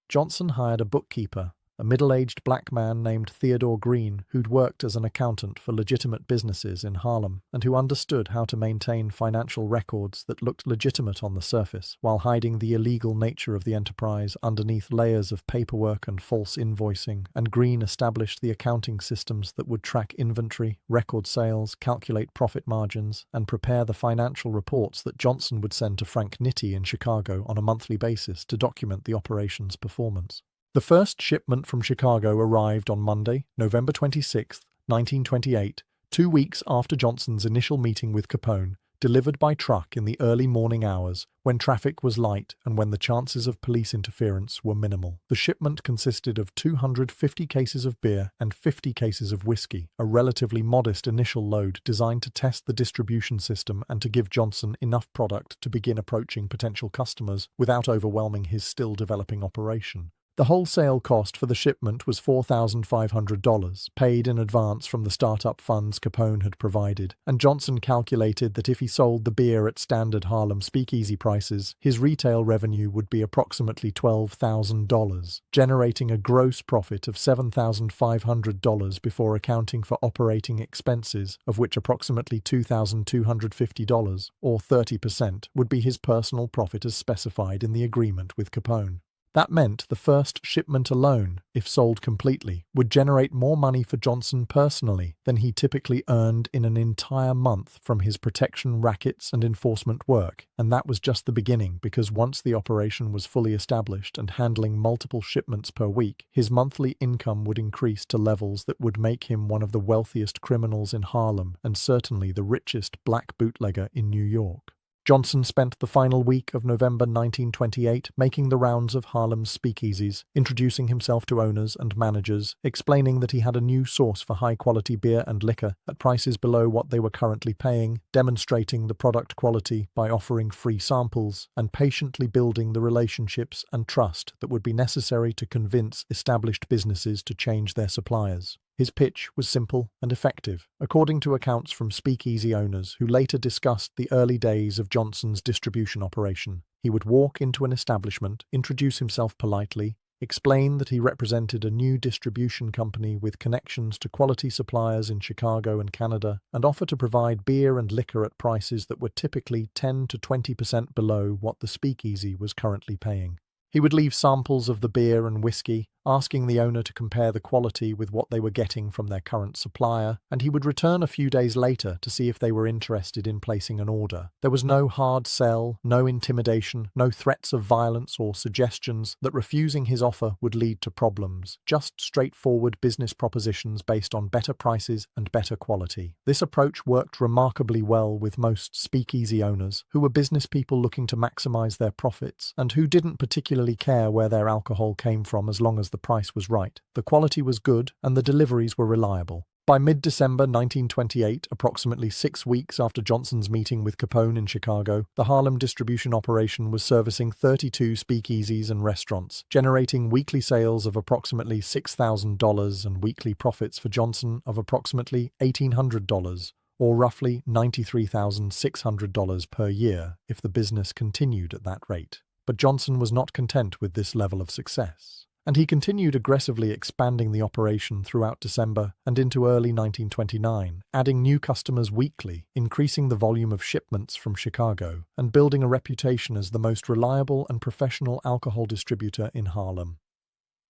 Johnson hired a bookkeeper, a middle-aged black man named Theodore Green, who'd worked as an accountant for legitimate businesses in Harlem and who understood how to maintain financial records that looked legitimate on the surface while hiding the illegal nature of the enterprise underneath layers of paperwork and false invoicing, and Green established the accounting systems that would track inventory, record sales, calculate profit margins, and prepare the financial reports that Johnson would send to Frank Nitti in Chicago on a monthly basis to document the operation's performance. The first shipment from Chicago arrived on Monday, November 26, 1928, 2 weeks after Johnson's initial meeting with Capone, delivered by truck in the early morning hours when traffic was light and when the chances of police interference were minimal. The shipment consisted of 250 cases of beer and 50 cases of whiskey, a relatively modest initial load designed to test the distribution system and to give Johnson enough product to begin approaching potential customers without overwhelming his still developing operation. The wholesale cost for the shipment was $4,500, paid in advance from the startup funds Capone had provided, and Johnson calculated that if he sold the beer at standard Harlem speakeasy prices, his retail revenue would be approximately $12,000, generating a gross profit of $7,500 before accounting for operating expenses, of which approximately $2,250, or 30%, would be his personal profit as specified in the agreement with Capone. That meant the first shipment alone, if sold completely, would generate more money for Johnson personally than he typically earned in an entire month from his protection rackets and enforcement work, and that was just the beginning because once the operation was fully established and handling multiple shipments per week, his monthly income would increase to levels that would make him one of the wealthiest criminals in Harlem and certainly the richest black bootlegger in New York. Johnson spent the final week of November 1928 making the rounds of Harlem's speakeasies, introducing himself to owners and managers, explaining that he had a new source for high-quality beer and liquor at prices below what they were currently paying, demonstrating the product quality by offering free samples, and patiently building the relationships and trust that would be necessary to convince established businesses to change their suppliers. His pitch was simple and effective, according to accounts from speakeasy owners who later discussed the early days of Johnson's distribution operation. He would walk into an establishment, introduce himself politely, explain that he represented a new distribution company with connections to quality suppliers in Chicago and Canada, and offer to provide beer and liquor at prices that were typically 10 to 20% below what the speakeasy was currently paying. He would leave samples of the beer and whiskey, asking the owner to compare the quality with what they were getting from their current supplier, and he would return a few days later to see if they were interested in placing an order. There was no hard sell, no intimidation, no threats of violence or suggestions that refusing his offer would lead to problems, just straightforward business propositions based on better prices and better quality. This approach worked remarkably well with most speakeasy owners, who were business people looking to maximize their profits, and who didn't particularly care where their alcohol came from as long as the price was right, the quality was good, and the deliveries were reliable. By mid-December 1928, approximately 6 weeks after Johnson's meeting with Capone in Chicago, the Harlem distribution operation was servicing 32 speakeasies and restaurants, generating weekly sales of approximately $6,000 and weekly profits for Johnson of approximately $1,800, or roughly $93,600 per year if the business continued at that rate. But Johnson was not content with this level of success, and he continued aggressively expanding the operation throughout December and into early 1929, adding new customers weekly, increasing the volume of shipments from Chicago, and building a reputation as the most reliable and professional alcohol distributor in Harlem.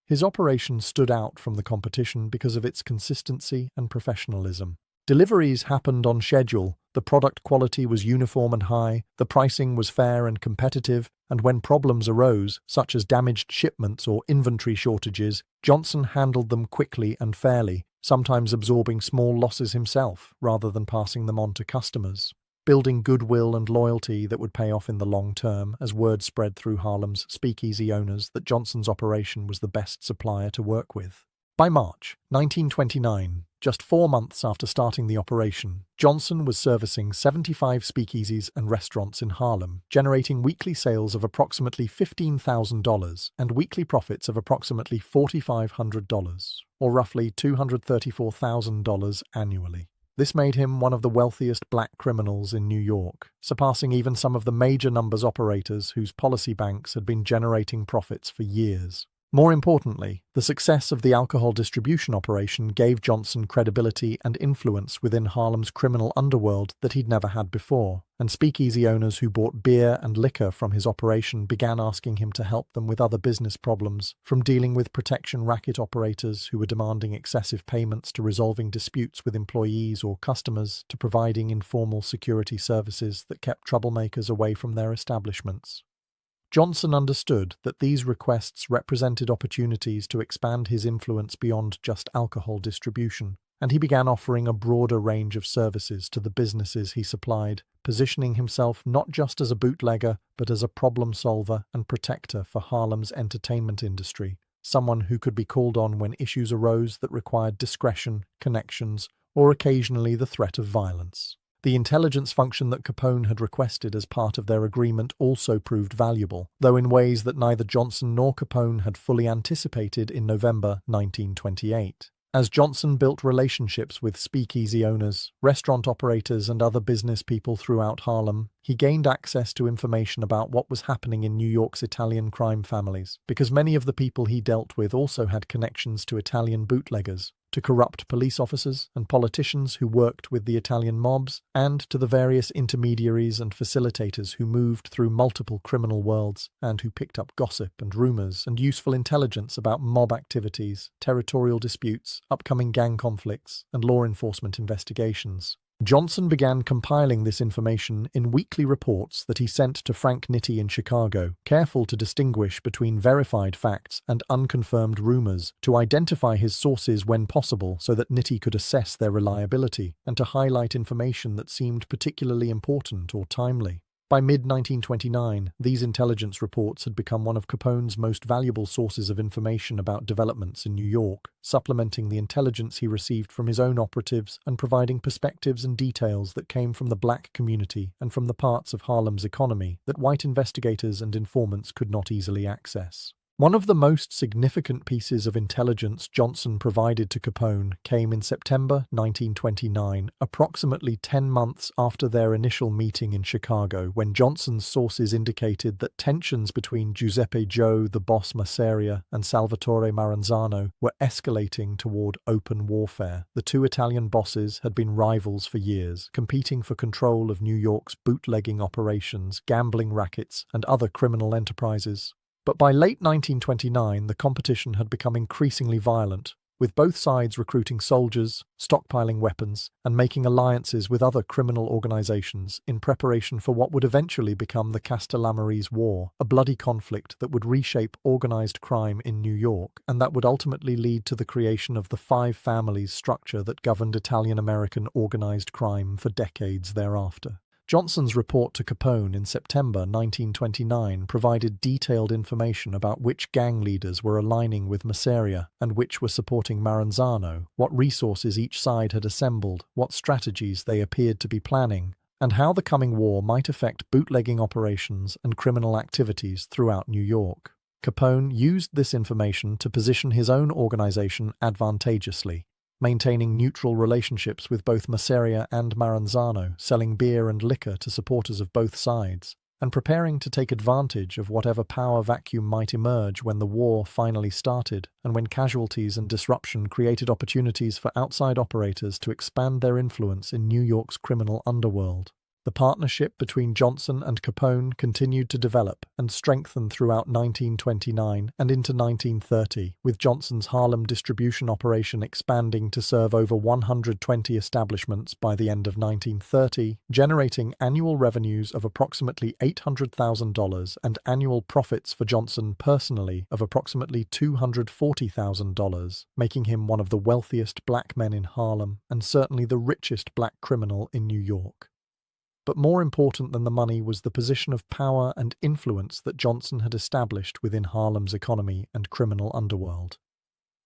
His operation stood out from the competition because of its consistency and professionalism. Deliveries happened on schedule, the product quality was uniform and high, the pricing was fair and competitive, and when problems arose, such as damaged shipments or inventory shortages, Johnson handled them quickly and fairly, sometimes absorbing small losses himself rather than passing them on to customers, building goodwill and loyalty that would pay off in the long term as word spread through Harlem's speakeasy owners that Johnson's operation was the best supplier to work with. By March 1929, just 4 months after starting the operation, Johnson was servicing 75 speakeasies and restaurants in Harlem, generating weekly sales of approximately $15,000 and weekly profits of approximately $4,500, or roughly $234,000 annually. This made him one of the wealthiest black criminals in New York, surpassing even some of the major numbers operators whose policy banks had been generating profits for years. More importantly, the success of the alcohol distribution operation gave Johnson credibility and influence within Harlem's criminal underworld that he'd never had before, and speakeasy owners who bought beer and liquor from his operation began asking him to help them with other business problems, from dealing with protection racket operators who were demanding excessive payments to resolving disputes with employees or customers to providing informal security services that kept troublemakers away from their establishments. Johnson understood that these requests represented opportunities to expand his influence beyond just alcohol distribution, and he began offering a broader range of services to the businesses he supplied, positioning himself not just as a bootlegger, but as a problem solver and protector for Harlem's entertainment industry, someone who could be called on when issues arose that required discretion, connections, or occasionally the threat of violence. The intelligence function that Capone had requested as part of their agreement also proved valuable, though in ways that neither Johnson nor Capone had fully anticipated in November 1928. As Johnson built relationships with speakeasy owners, restaurant operators, and other business people throughout Harlem, he gained access to information about what was happening in New York's Italian crime families, because many of the people he dealt with also had connections to Italian bootleggers, to corrupt police officers and politicians who worked with the Italian mobs, and to the various intermediaries and facilitators who moved through multiple criminal worlds and who picked up gossip and rumors and useful intelligence about mob activities, territorial disputes, upcoming gang conflicts, and law enforcement investigations. Johnson began compiling this information in weekly reports that he sent to Frank Nitti in Chicago, careful to distinguish between verified facts and unconfirmed rumors, to identify his sources when possible so that Nitti could assess their reliability, and to highlight information that seemed particularly important or timely. By mid-1929, these intelligence reports had become one of Capone's most valuable sources of information about developments in New York, supplementing the intelligence he received from his own operatives and providing perspectives and details that came from the black community and from the parts of Harlem's economy that white investigators and informants could not easily access. One of the most significant pieces of intelligence Johnson provided to Capone came in September 1929, approximately 10 months after their initial meeting in Chicago, when Johnson's sources indicated that tensions between Giuseppe Joe, the boss Masseria, and Salvatore Maranzano were escalating toward open warfare. The two Italian bosses had been rivals for years, competing for control of New York's bootlegging operations, gambling rackets, and other criminal enterprises. But by late 1929, the competition had become increasingly violent, with both sides recruiting soldiers, stockpiling weapons, and making alliances with other criminal organizations in preparation for what would eventually become the Castellamarese War, a bloody conflict that would reshape organized crime in New York and that would ultimately lead to the creation of the Five Families structure that governed Italian-American organized crime for decades thereafter. Johnson's report to Capone in September 1929 provided detailed information about which gang leaders were aligning with Masseria and which were supporting Maranzano, what resources each side had assembled, what strategies they appeared to be planning, and how the coming war might affect bootlegging operations and criminal activities throughout New York. Capone used this information to position his own organization advantageously, maintaining neutral relationships with both Masseria and Maranzano, selling beer and liquor to supporters of both sides, and preparing to take advantage of whatever power vacuum might emerge when the war finally started, and when casualties and disruption created opportunities for outside operators to expand their influence in New York's criminal underworld. The partnership between Johnson and Capone continued to develop and strengthen throughout 1929 and into 1930, with Johnson's Harlem distribution operation expanding to serve over 120 establishments by the end of 1930, generating annual revenues of approximately $800,000 and annual profits for Johnson personally of approximately $240,000, making him one of the wealthiest black men in Harlem and certainly the richest black criminal in New York. But more important than the money was the position of power and influence that Johnson had established within Harlem's economy and criminal underworld.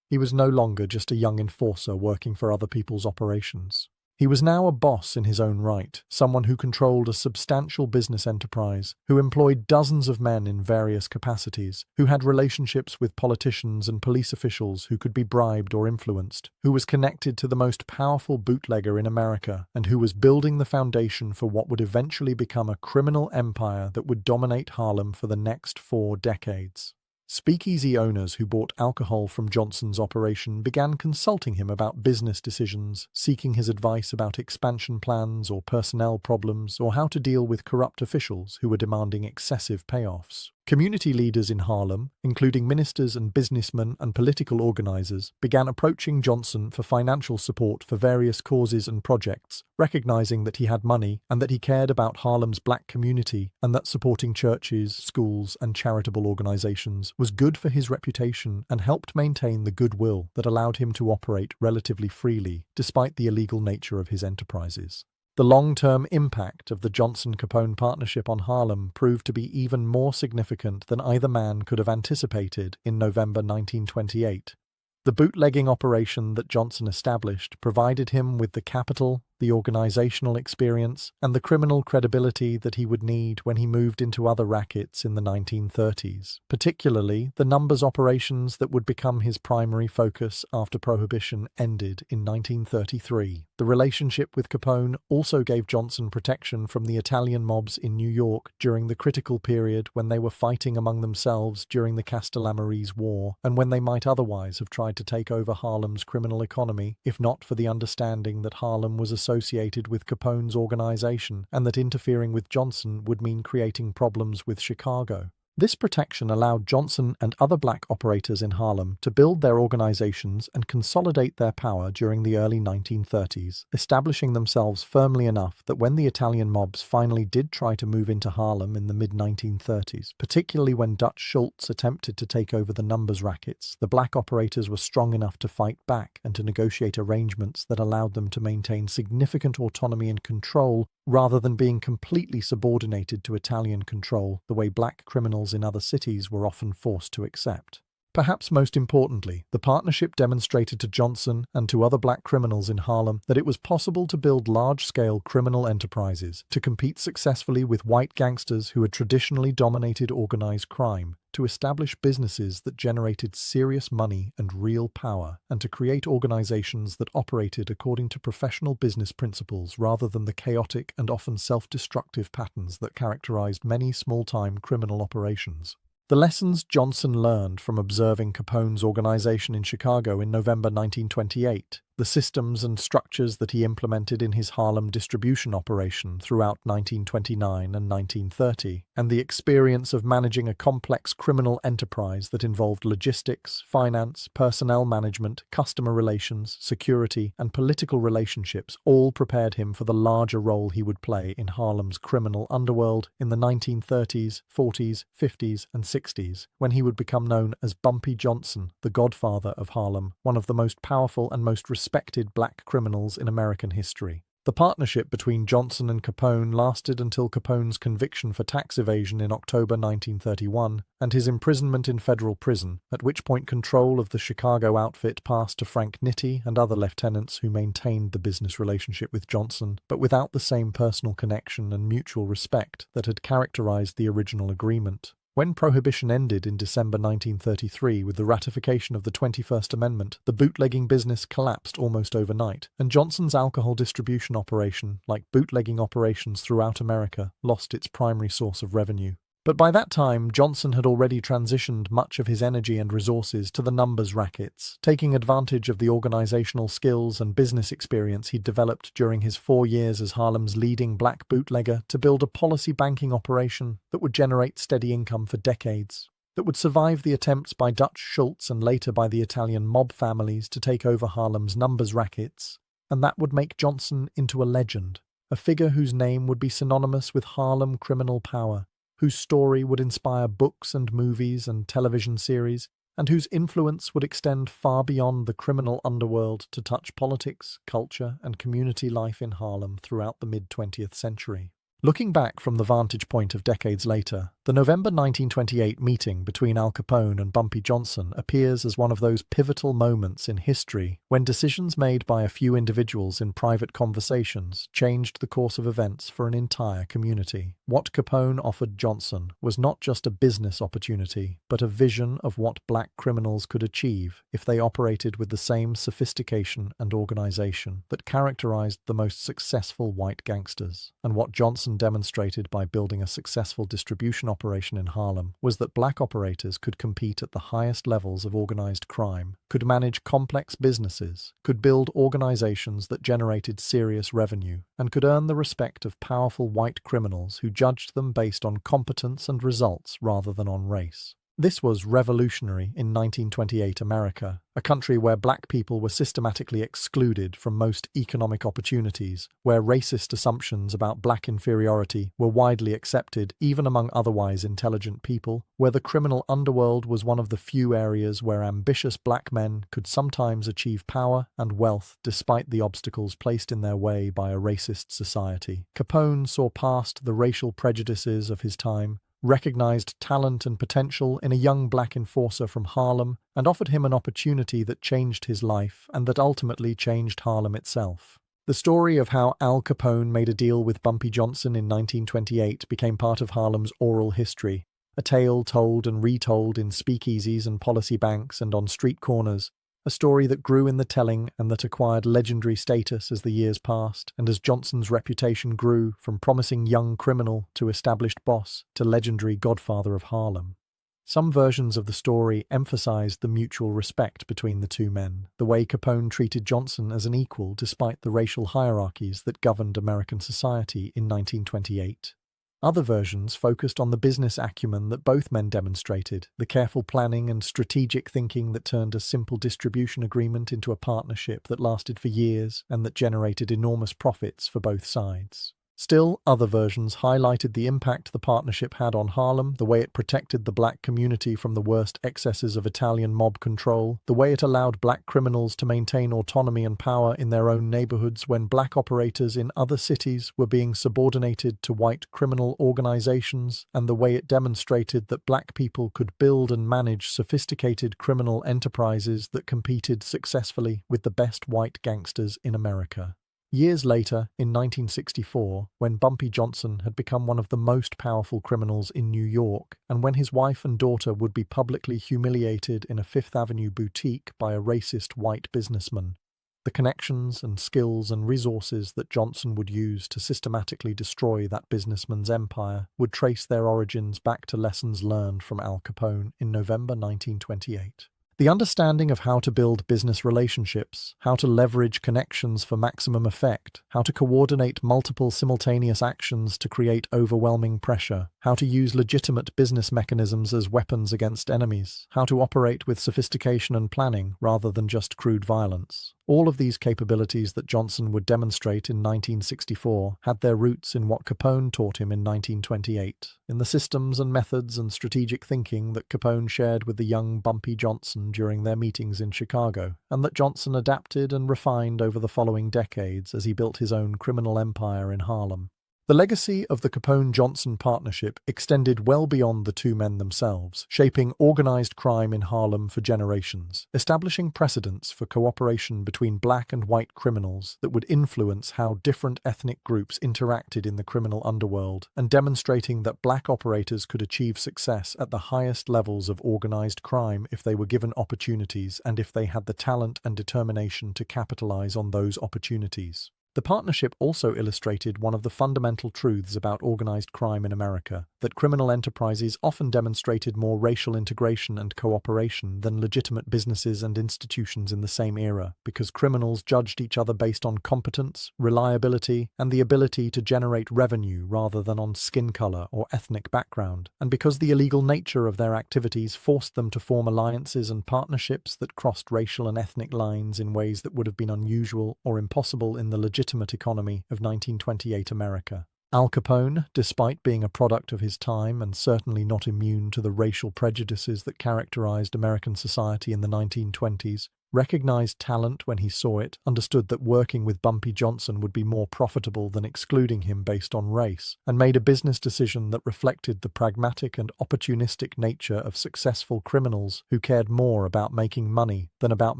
He was no longer just a young enforcer working for other people's operations. He was now a boss in his own right, someone who controlled a substantial business enterprise, who employed dozens of men in various capacities, who had relationships with politicians and police officials who could be bribed or influenced, who was connected to the most powerful bootlegger in America, and who was building the foundation for what would eventually become a criminal empire that would dominate Harlem for the next 4 decades. Speakeasy owners who bought alcohol from Johnson's operation began consulting him about business decisions, seeking his advice about expansion plans or personnel problems, or how to deal with corrupt officials who were demanding excessive payoffs. Community leaders in Harlem, including ministers and businessmen and political organizers, began approaching Johnson for financial support for various causes and projects, recognizing that he had money and that he cared about Harlem's black community and that supporting churches, schools, and charitable organizations was good for his reputation and helped maintain the goodwill that allowed him to operate relatively freely, despite the illegal nature of his enterprises. The long-term impact of the Johnson-Capone partnership on Harlem proved to be even more significant than either man could have anticipated in November 1928. The bootlegging operation that Johnson established provided him with the capital, the organizational experience, and the criminal credibility that he would need when he moved into other rackets in the 1930s, particularly the numbers operations that would become his primary focus after Prohibition ended in 1933. The relationship with Capone also gave Johnson protection from the Italian mobs in New York during the critical period when they were fighting among themselves during the Castellammarese War, and when they might otherwise have tried to take over Harlem's criminal economy, if not for the understanding that Harlem was associated with Capone's organization and that interfering with Johnson would mean creating problems with Chicago. This protection allowed Johnson and other black operators in Harlem to build their organizations and consolidate their power during the early 1930s, establishing themselves firmly enough that when the Italian mobs finally did try to move into Harlem in the mid-1930s, particularly when Dutch Schultz attempted to take over the numbers rackets, the black operators were strong enough to fight back and to negotiate arrangements that allowed them to maintain significant autonomy and control rather than being completely subordinated to Italian control the way black criminals in other cities were often forced to accept. Perhaps most importantly, the partnership demonstrated to Johnson and to other black criminals in Harlem that it was possible to build large-scale criminal enterprises to compete successfully with white gangsters who had traditionally dominated organized crime, to establish businesses that generated serious money and real power, and to create organizations that operated according to professional business principles rather than the chaotic and often self-destructive patterns that characterized many small-time criminal operations. The lessons Johnson learned from observing Capone's organization in Chicago in November 1928, the systems and structures that he implemented in his Harlem distribution operation throughout 1929 and 1930, and the experience of managing a complex criminal enterprise that involved logistics, finance, personnel management, customer relations, security, and political relationships all prepared him for the larger role he would play in Harlem's criminal underworld in the 1930s, 40s, 50s, and 60s, when he would become known as Bumpy Johnson, the godfather of Harlem, one of the most powerful and most respected black criminals in American history. The partnership between Johnson and Capone lasted until Capone's conviction for tax evasion in October 1931 and his imprisonment in federal prison, at which point control of the Chicago outfit passed to Frank Nitti and other lieutenants who maintained the business relationship with Johnson, but without the same personal connection and mutual respect that had characterized the original agreement. When Prohibition ended in December 1933 with the ratification of the 21st Amendment, the bootlegging business collapsed almost overnight, and Johnson's alcohol distribution operation, like bootlegging operations throughout America, lost its primary source of revenue. But by that time, Johnson had already transitioned much of his energy and resources to the numbers rackets, taking advantage of the organizational skills and business experience he'd developed during his 4 years as Harlem's leading black bootlegger to build a policy banking operation that would generate steady income for decades, that would survive the attempts by Dutch Schultz and later by the Italian mob families to take over Harlem's numbers rackets, and that would make Johnson into a legend, a figure whose name would be synonymous with Harlem criminal power, whose story would inspire books and movies and television series, and whose influence would extend far beyond the criminal underworld to touch politics, culture, and community life in Harlem throughout the mid-20th century. Looking back from the vantage point of decades later, the November 1928 meeting between Al Capone and Bumpy Johnson appears as one of those pivotal moments in history when decisions made by a few individuals in private conversations changed the course of events for an entire community. What Capone offered Johnson was not just a business opportunity, but a vision of what black criminals could achieve if they operated with the same sophistication and organization that characterized the most successful white gangsters. And what Johnson demonstrated by building a successful distribution operation in Harlem was that black operators could compete at the highest levels of organized crime, could manage complex businesses, could build organizations that generated serious revenue, and could earn the respect of powerful white criminals who judged them based on competence and results rather than on race. This was revolutionary in 1928 America, a country where black people were systematically excluded from most economic opportunities, where racist assumptions about black inferiority were widely accepted even among otherwise intelligent people, where the criminal underworld was one of the few areas where ambitious black men could sometimes achieve power and wealth despite the obstacles placed in their way by a racist society. Capone saw past the racial prejudices of his time, recognized talent and potential in a young black enforcer from Harlem, and offered him an opportunity that changed his life and that ultimately changed Harlem itself. The story of how Al Capone made a deal with Bumpy Johnson in 1928 became part of Harlem's oral history, a tale told and retold in speakeasies and policy banks and on street corners, a story that grew in the telling and that acquired legendary status as the years passed, and as Johnson's reputation grew from promising young criminal to established boss to legendary godfather of Harlem. Some versions of the story emphasized the mutual respect between the two men, the way Capone treated Johnson as an equal despite the racial hierarchies that governed American society in 1928. Other versions focused on the business acumen that both men demonstrated, the careful planning and strategic thinking that turned a simple distribution agreement into a partnership that lasted for years and that generated enormous profits for both sides. Still, other versions highlighted the impact the partnership had on Harlem, the way it protected the black community from the worst excesses of Italian mob control, the way it allowed black criminals to maintain autonomy and power in their own neighborhoods when black operators in other cities were being subordinated to white criminal organizations, and the way it demonstrated that black people could build and manage sophisticated criminal enterprises that competed successfully with the best white gangsters in America. Years later, in 1964, when Bumpy Johnson had become one of the most powerful criminals in New York, and when his wife and daughter would be publicly humiliated in a Fifth Avenue boutique by a racist white businessman, the connections and skills and resources that Johnson would use to systematically destroy that businessman's empire would trace their origins back to lessons learned from Al Capone in November 1928. The understanding of how to build business relationships, how to leverage connections for maximum effect, how to coordinate multiple simultaneous actions to create overwhelming pressure, how to use legitimate business mechanisms as weapons against enemies, how to operate with sophistication and planning rather than just crude violence. All of these capabilities that Johnson would demonstrate in 1964 had their roots in what Capone taught him in 1928, in the systems and methods and strategic thinking that Capone shared with the young Bumpy Johnson during their meetings in Chicago, and that Johnson adapted and refined over the following decades as he built his own criminal empire in Harlem. The legacy of the Capone-Johnson partnership extended well beyond the two men themselves, shaping organized crime in Harlem for generations, establishing precedents for cooperation between black and white criminals that would influence how different ethnic groups interacted in the criminal underworld, and demonstrating that black operators could achieve success at the highest levels of organized crime if they were given opportunities and if they had the talent and determination to capitalize on those opportunities. The partnership also illustrated one of the fundamental truths about organized crime in America, that criminal enterprises often demonstrated more racial integration and cooperation than legitimate businesses and institutions in the same era, because criminals judged each other based on competence, reliability, and the ability to generate revenue rather than on skin color or ethnic background, and because the illegal nature of their activities forced them to form alliances and partnerships that crossed racial and ethnic lines in ways that would have been unusual or impossible in the legitimate economy of 1928 America. Al Capone, despite being a product of his time and certainly not immune to the racial prejudices that characterized American society in the 1920s, recognized talent when he saw it, understood that working with Bumpy Johnson would be more profitable than excluding him based on race, and made a business decision that reflected the pragmatic and opportunistic nature of successful criminals who cared more about making money than about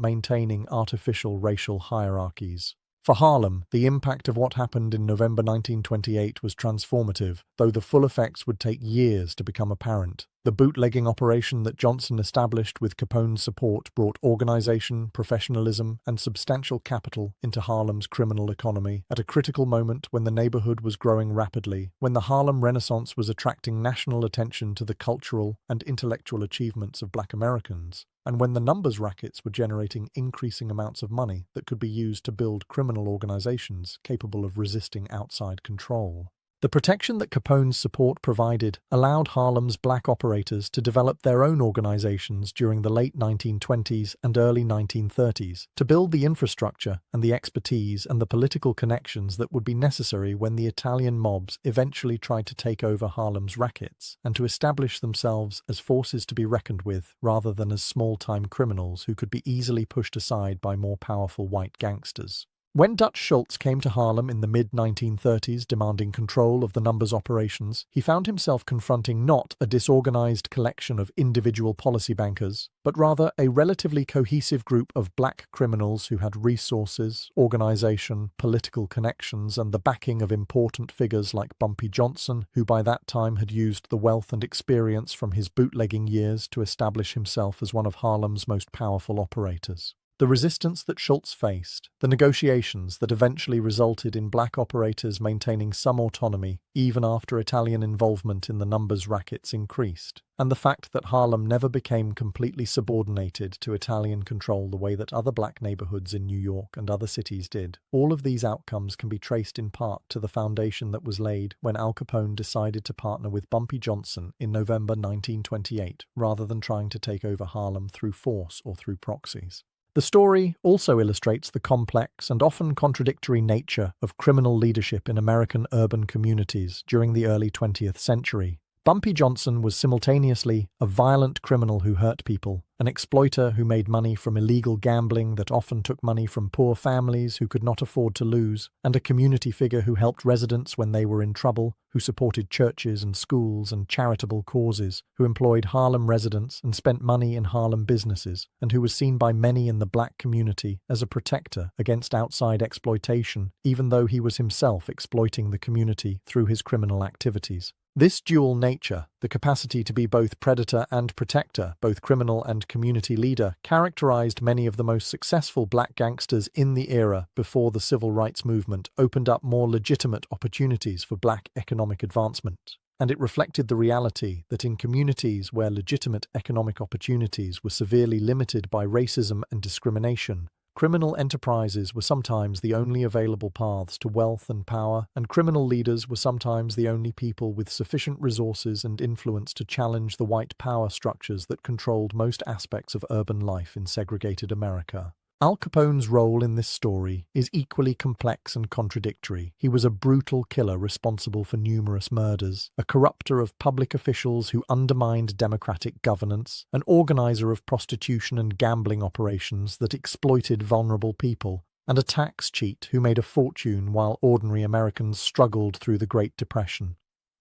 maintaining artificial racial hierarchies. For Harlem, the impact of what happened in November 1928 was transformative, though the full effects would take years to become apparent. The bootlegging operation that Johnson established with Capone's support brought organization, professionalism, and substantial capital into Harlem's criminal economy at a critical moment when the neighborhood was growing rapidly, when the Harlem Renaissance was attracting national attention to the cultural and intellectual achievements of Black Americans, and when the numbers rackets were generating increasing amounts of money that could be used to build criminal organizations capable of resisting outside control. The protection that Capone's support provided allowed Harlem's black operators to develop their own organizations during the late 1920s and early 1930s, to build the infrastructure and the expertise and the political connections that would be necessary when the Italian mobs eventually tried to take over Harlem's rackets, and to establish themselves as forces to be reckoned with rather than as small-time criminals who could be easily pushed aside by more powerful white gangsters. When Dutch Schultz came to Harlem in the mid-1930s demanding control of the numbers operations, he found himself confronting not a disorganized collection of individual policy bankers, but rather a relatively cohesive group of black criminals who had resources, organization, political connections, and the backing of important figures like Bumpy Johnson, who by that time had used the wealth and experience from his bootlegging years to establish himself as one of Harlem's most powerful operators. The resistance that Schultz faced, the negotiations that eventually resulted in black operators maintaining some autonomy even after Italian involvement in the numbers rackets increased, and the fact that Harlem never became completely subordinated to Italian control the way that other black neighborhoods in New York and other cities did, all of these outcomes can be traced in part to the foundation that was laid when Al Capone decided to partner with Bumpy Johnson in November 1928, rather than trying to take over Harlem through force or through proxies. The story also illustrates the complex and often contradictory nature of criminal leadership in American urban communities during the early 20th century. Bumpy Johnson was simultaneously a violent criminal who hurt people, an exploiter who made money from illegal gambling that often took money from poor families who could not afford to lose, and a community figure who helped residents when they were in trouble, who supported churches and schools and charitable causes, who employed Harlem residents and spent money in Harlem businesses, and who was seen by many in the black community as a protector against outside exploitation, even though he was himself exploiting the community through his criminal activities. This dual nature, the capacity to be both predator and protector, both criminal and community leader, characterized many of the most successful black gangsters in the era before the civil rights movement opened up more legitimate opportunities for black economic advancement. And it reflected the reality that in communities where legitimate economic opportunities were severely limited by racism and discrimination, criminal enterprises were sometimes the only available paths to wealth and power, and criminal leaders were sometimes the only people with sufficient resources and influence to challenge the white power structures that controlled most aspects of urban life in segregated America. Al Capone's role in this story is equally complex and contradictory. He was a brutal killer responsible for numerous murders, a corrupter of public officials who undermined democratic governance, an organizer of prostitution and gambling operations that exploited vulnerable people, and a tax cheat who made a fortune while ordinary Americans struggled through the Great Depression.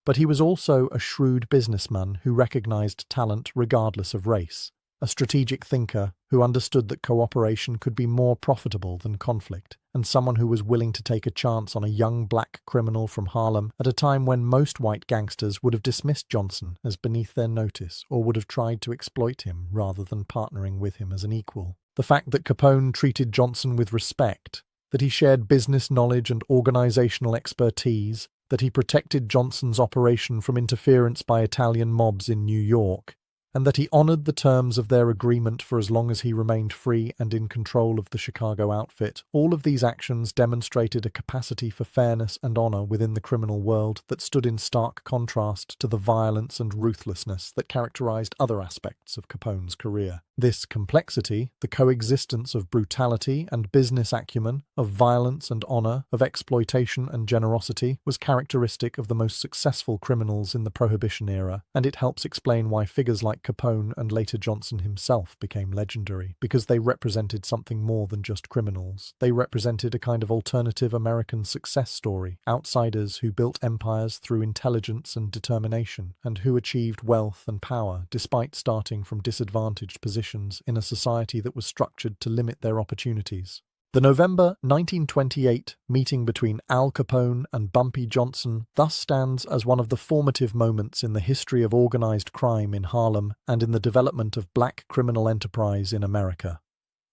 But he was also a shrewd businessman who recognized talent regardless of race, a strategic thinker who understood that cooperation could be more profitable than conflict, and someone who was willing to take a chance on a young black criminal from Harlem at a time when most white gangsters would have dismissed Johnson as beneath their notice or would have tried to exploit him rather than partnering with him as an equal. The fact that Capone treated Johnson with respect, that he shared business knowledge and organizational expertise, that he protected Johnson's operation from interference by Italian mobs in New York, and that he honored the terms of their agreement for as long as he remained free and in control of the Chicago outfit. All of these actions demonstrated a capacity for fairness and honor within the criminal world that stood in stark contrast to the violence and ruthlessness that characterized other aspects of Capone's career. This complexity, the coexistence of brutality and business acumen, of violence and honor, of exploitation and generosity, was characteristic of the most successful criminals in the Prohibition era, and it helps explain why figures like Capone and later Johnson himself became legendary, because they represented something more than just criminals. They represented a kind of alternative American success story, outsiders who built empires through intelligence and determination, and who achieved wealth and power despite starting from disadvantaged positions in a society that was structured to limit their opportunities. The November 1928 meeting between Al Capone and Bumpy Johnson thus stands as one of the formative moments in the history of organized crime in Harlem and in the development of black criminal enterprise in America.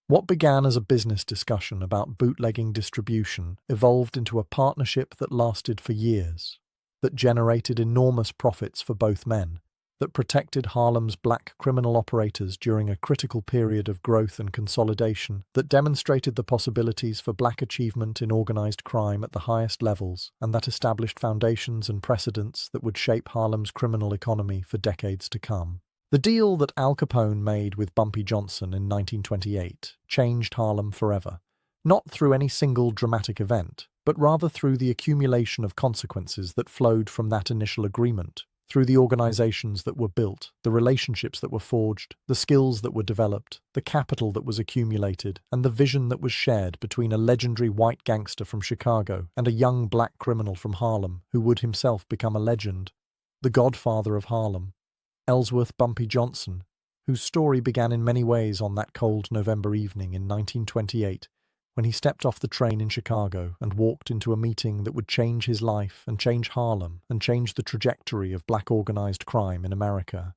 What began as a business discussion about bootlegging distribution evolved into a partnership that lasted for years, that generated enormous profits for both men, that protected Harlem's black criminal operators during a critical period of growth and consolidation, that demonstrated the possibilities for black achievement in organized crime at the highest levels, and that established foundations and precedents that would shape Harlem's criminal economy for decades to come. The deal that Al Capone made with Bumpy Johnson in 1928 changed Harlem forever, not through any single dramatic event, but rather through the accumulation of consequences that flowed from that initial agreement, through the organizations that were built, the relationships that were forged, the skills that were developed, the capital that was accumulated, and the vision that was shared between a legendary white gangster from Chicago and a young black criminal from Harlem who would himself become a legend, the godfather of Harlem, Ellsworth Bumpy Johnson, whose story began in many ways on that cold November evening in 1928, when he stepped off the train in Chicago and walked into a meeting that would change his life and change Harlem and change the trajectory of black organized crime in America.